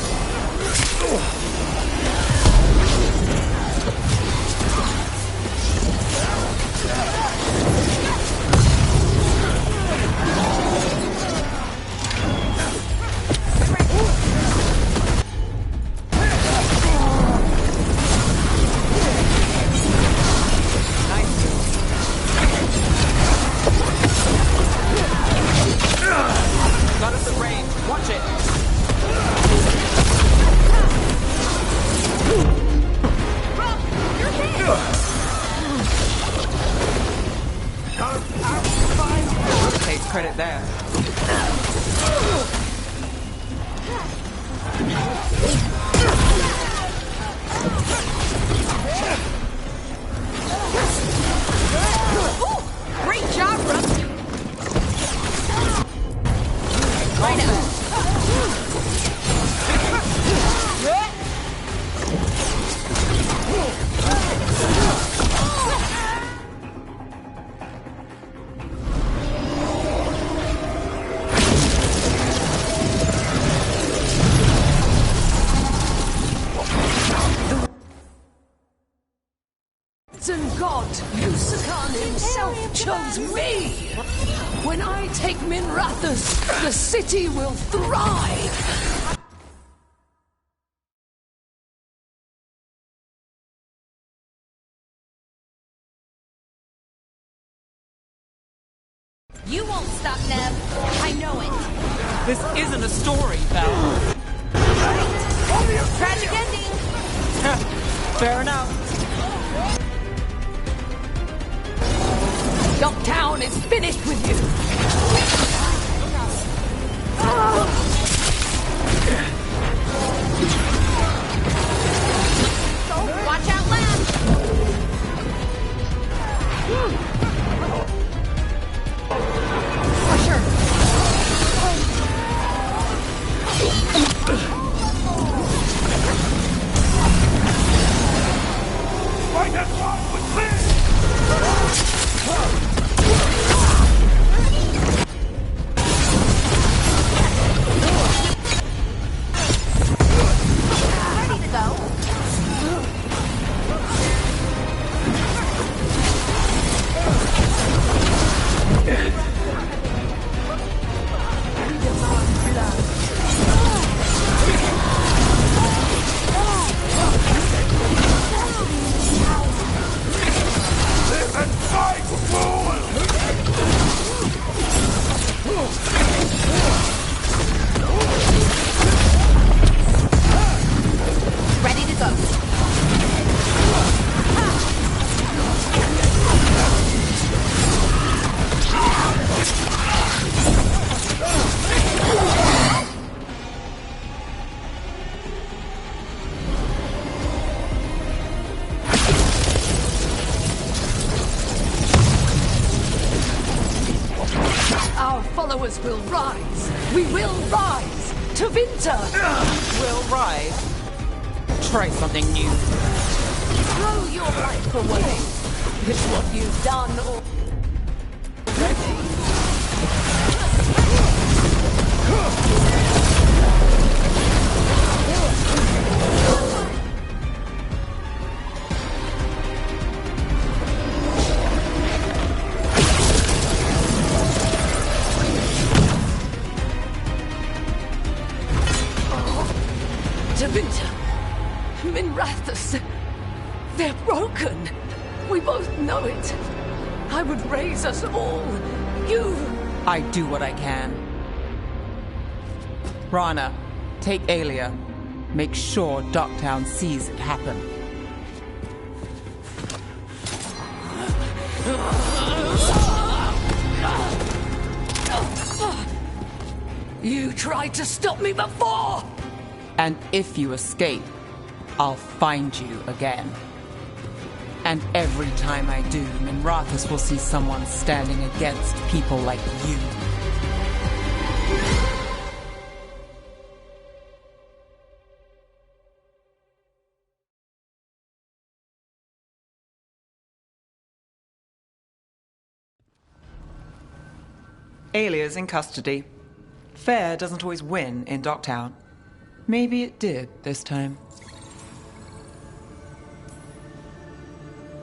Got us at range. Watch it. Takes credit there. Ooh, great job, Ruff. Right now. And God, Lucican himself chose me. When I take Minrathus, the city will thrive. You won't stop, Nev. I know it. This isn't a story, Val. Tragic ending. Fair enough. Dogtown is finished with you. Watch out, left. Pressure. Right at one with me! followers will rise. We will rise to Winter. We'll rise. Try something new. Throw your life away. It's what you've done already. Winter, Minrathus, they're broken. We both know it. I would raise us all. You... I do what I can. Rana, take Aelia. Make sure Docktown sees it happen. You tried to stop me before! And if you escape, I'll find you again. And every time I do, Minrathus will see someone standing against people like you. Aelia's in custody. Fair doesn't always win in Docktown. Maybe it did this time.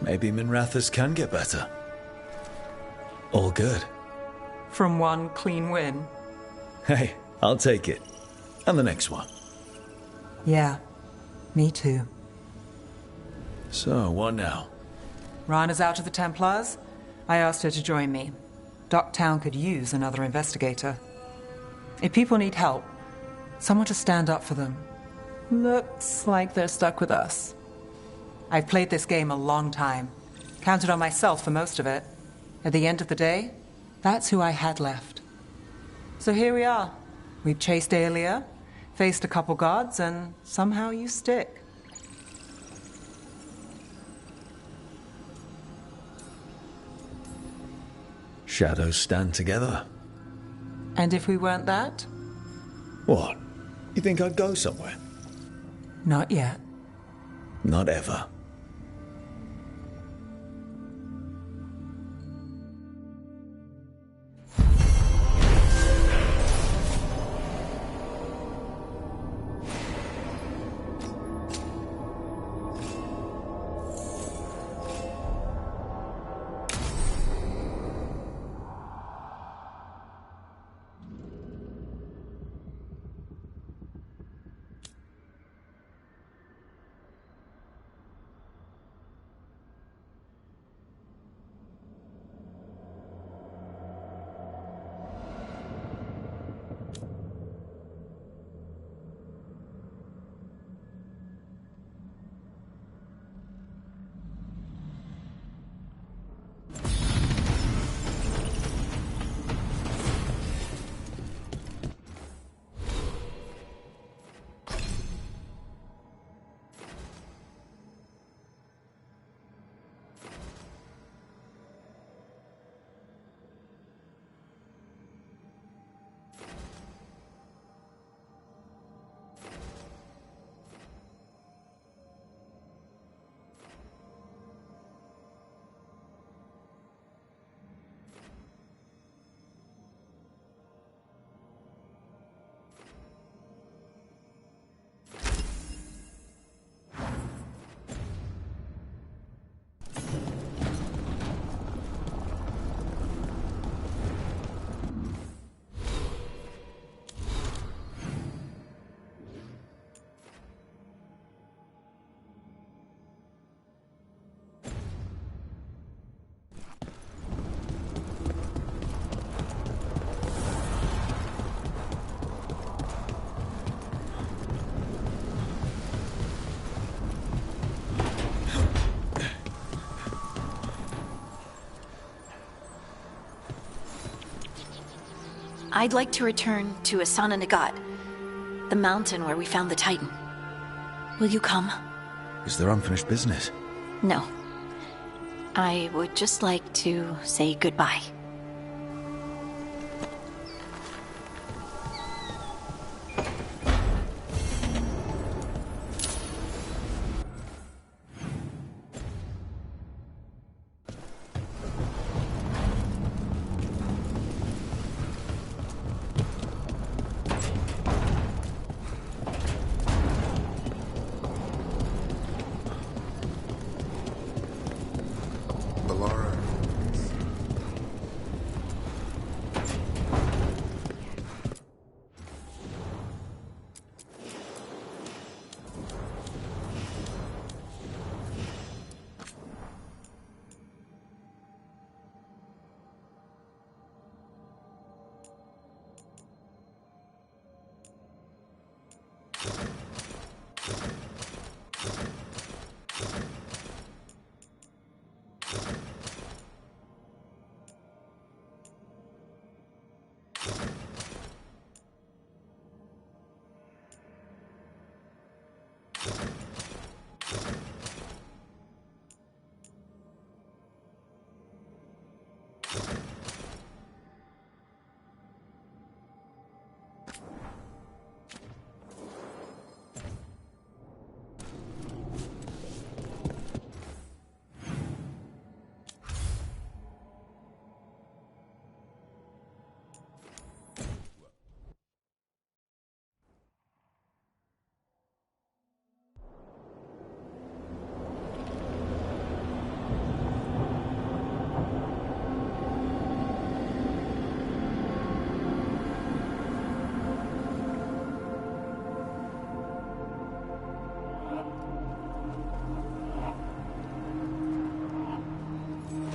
Maybe Minrathus can get better. All good. From one clean win. Hey, I'll take it. And the next one. Yeah, me too. So, what now? Rana's out of the Templars. I asked her to join me. Docktown could use another investigator. If people need help, someone to stand up for them. Looks like they're stuck with us. I've played this game a long time. Counted on myself for most of it. At the end of the day, that's who I had left. So here we are. We've chased Aelia, faced a couple guards, and somehow you stick. Shadows stand together. And if we weren't that? What? You think I'd go somewhere? Not yet. Not ever. I'd like to return to Asana Nagat, the mountain where we found the Titan. Will you come? Is there unfinished business? No. I would just like to say goodbye.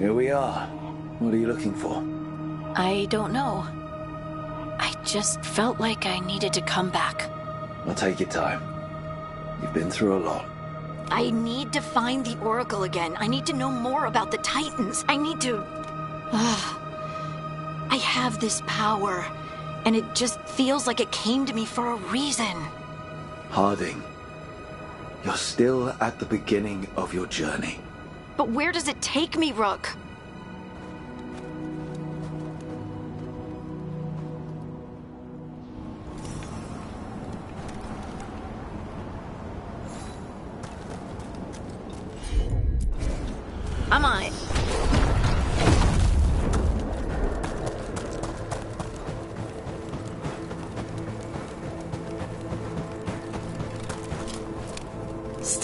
Here we are. What are you looking for? I don't know. I just felt like I needed to come back. Well, take your time. You've been through a lot. I need to find the Oracle again. I need to know more about the Titans. I need to... I have this power, and it just feels like it came to me for a reason. Harding, you're still at the beginning of your journey. But where does it take me, Rook? I'm on it.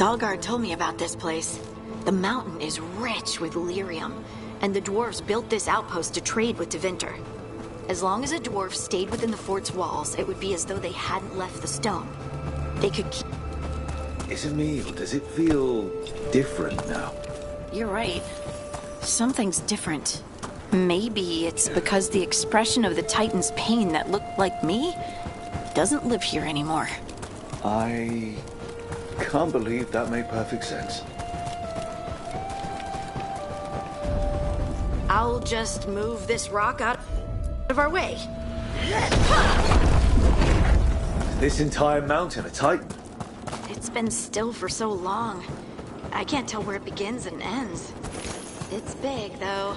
Veilguard told me about this place. The mountain is rich with lyrium, and the dwarves built this outpost to trade with Tevinter. As long as a dwarf stayed within the fort's walls, it would be as though they hadn't left the stone. They could keep... Is it me, or does it feel different now? You're right. Something's different. Maybe it's because the expression of the Titan's pain that looked like me doesn't live here anymore. I can't believe that made perfect sense. I'll just move this rock out of our way. This entire mountain a Titan? It's been still for so long. I can't tell where it begins and ends. It's big, though.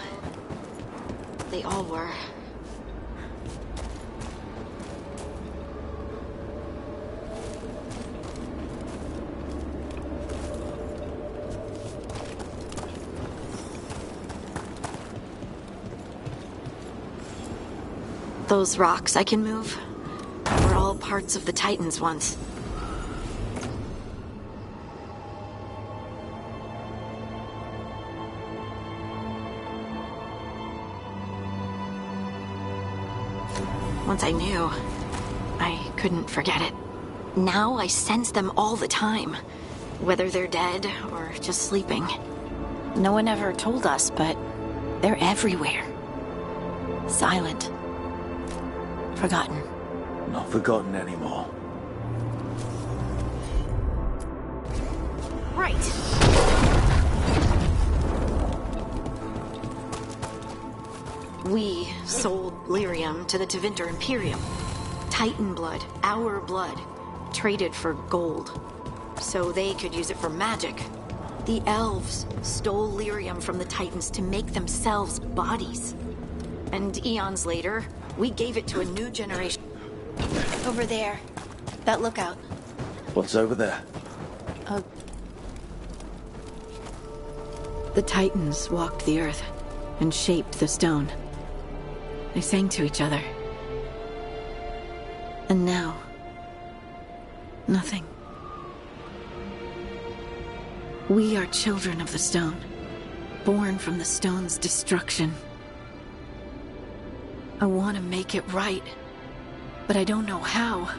They all were. Those rocks I can move were all parts of the Titans once. Once I knew, I couldn't forget it. Now I sense them all the time, whether they're dead or just sleeping. No one ever told us, but they're everywhere. Silent. Forgotten. Not forgotten anymore. Right. We sold lyrium to the Tevinter Imperium. Titan blood, our blood, traded for gold. So they could use it for magic. The elves stole lyrium from the Titans to make themselves bodies. And eons later, we gave it to a new generation. Over there. That lookout. What's over there? The Titans walked the earth and shaped the stone. They sang to each other. And now, nothing. We are children of the stone, born from the stone's destruction. I want to make it right, but I don't know how.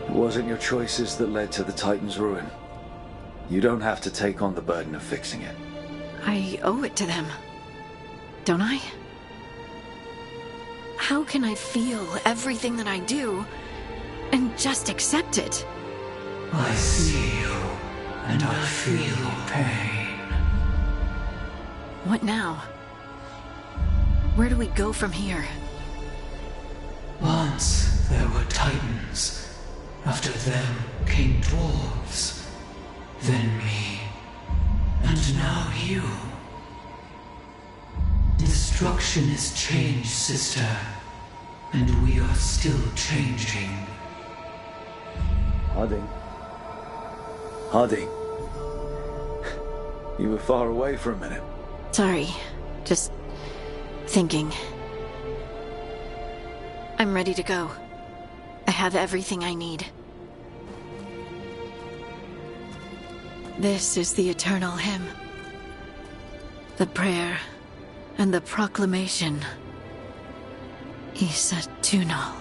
It wasn't your choices that led to the Titan's ruin. You don't have to take on the burden of fixing it. I owe it to them, don't I? How can I feel everything that I do and just accept it? I see you, and I feel your pain. What now? Where do we go from here? Once there were Titans. After them came dwarves. Then me. And now you. Destruction is changed, sister. And we are still changing. Harding. Harding. You were far away for a minute. Sorry. Just thinking. I'm ready to go. I have everything I need. This is the eternal hymn. The prayer And the proclamation is Tunal.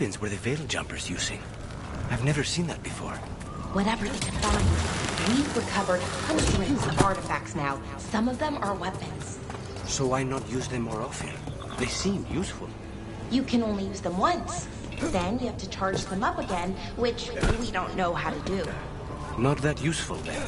weapons were the Veil Jumpers using? I've never seen that before. Whatever they can find. We've recovered hundreds of artifacts now. Some of them are weapons. So why not use them more often? They seem useful. You can only use them once. Then you have to charge them up again, which we don't know how to do. Not that useful, then.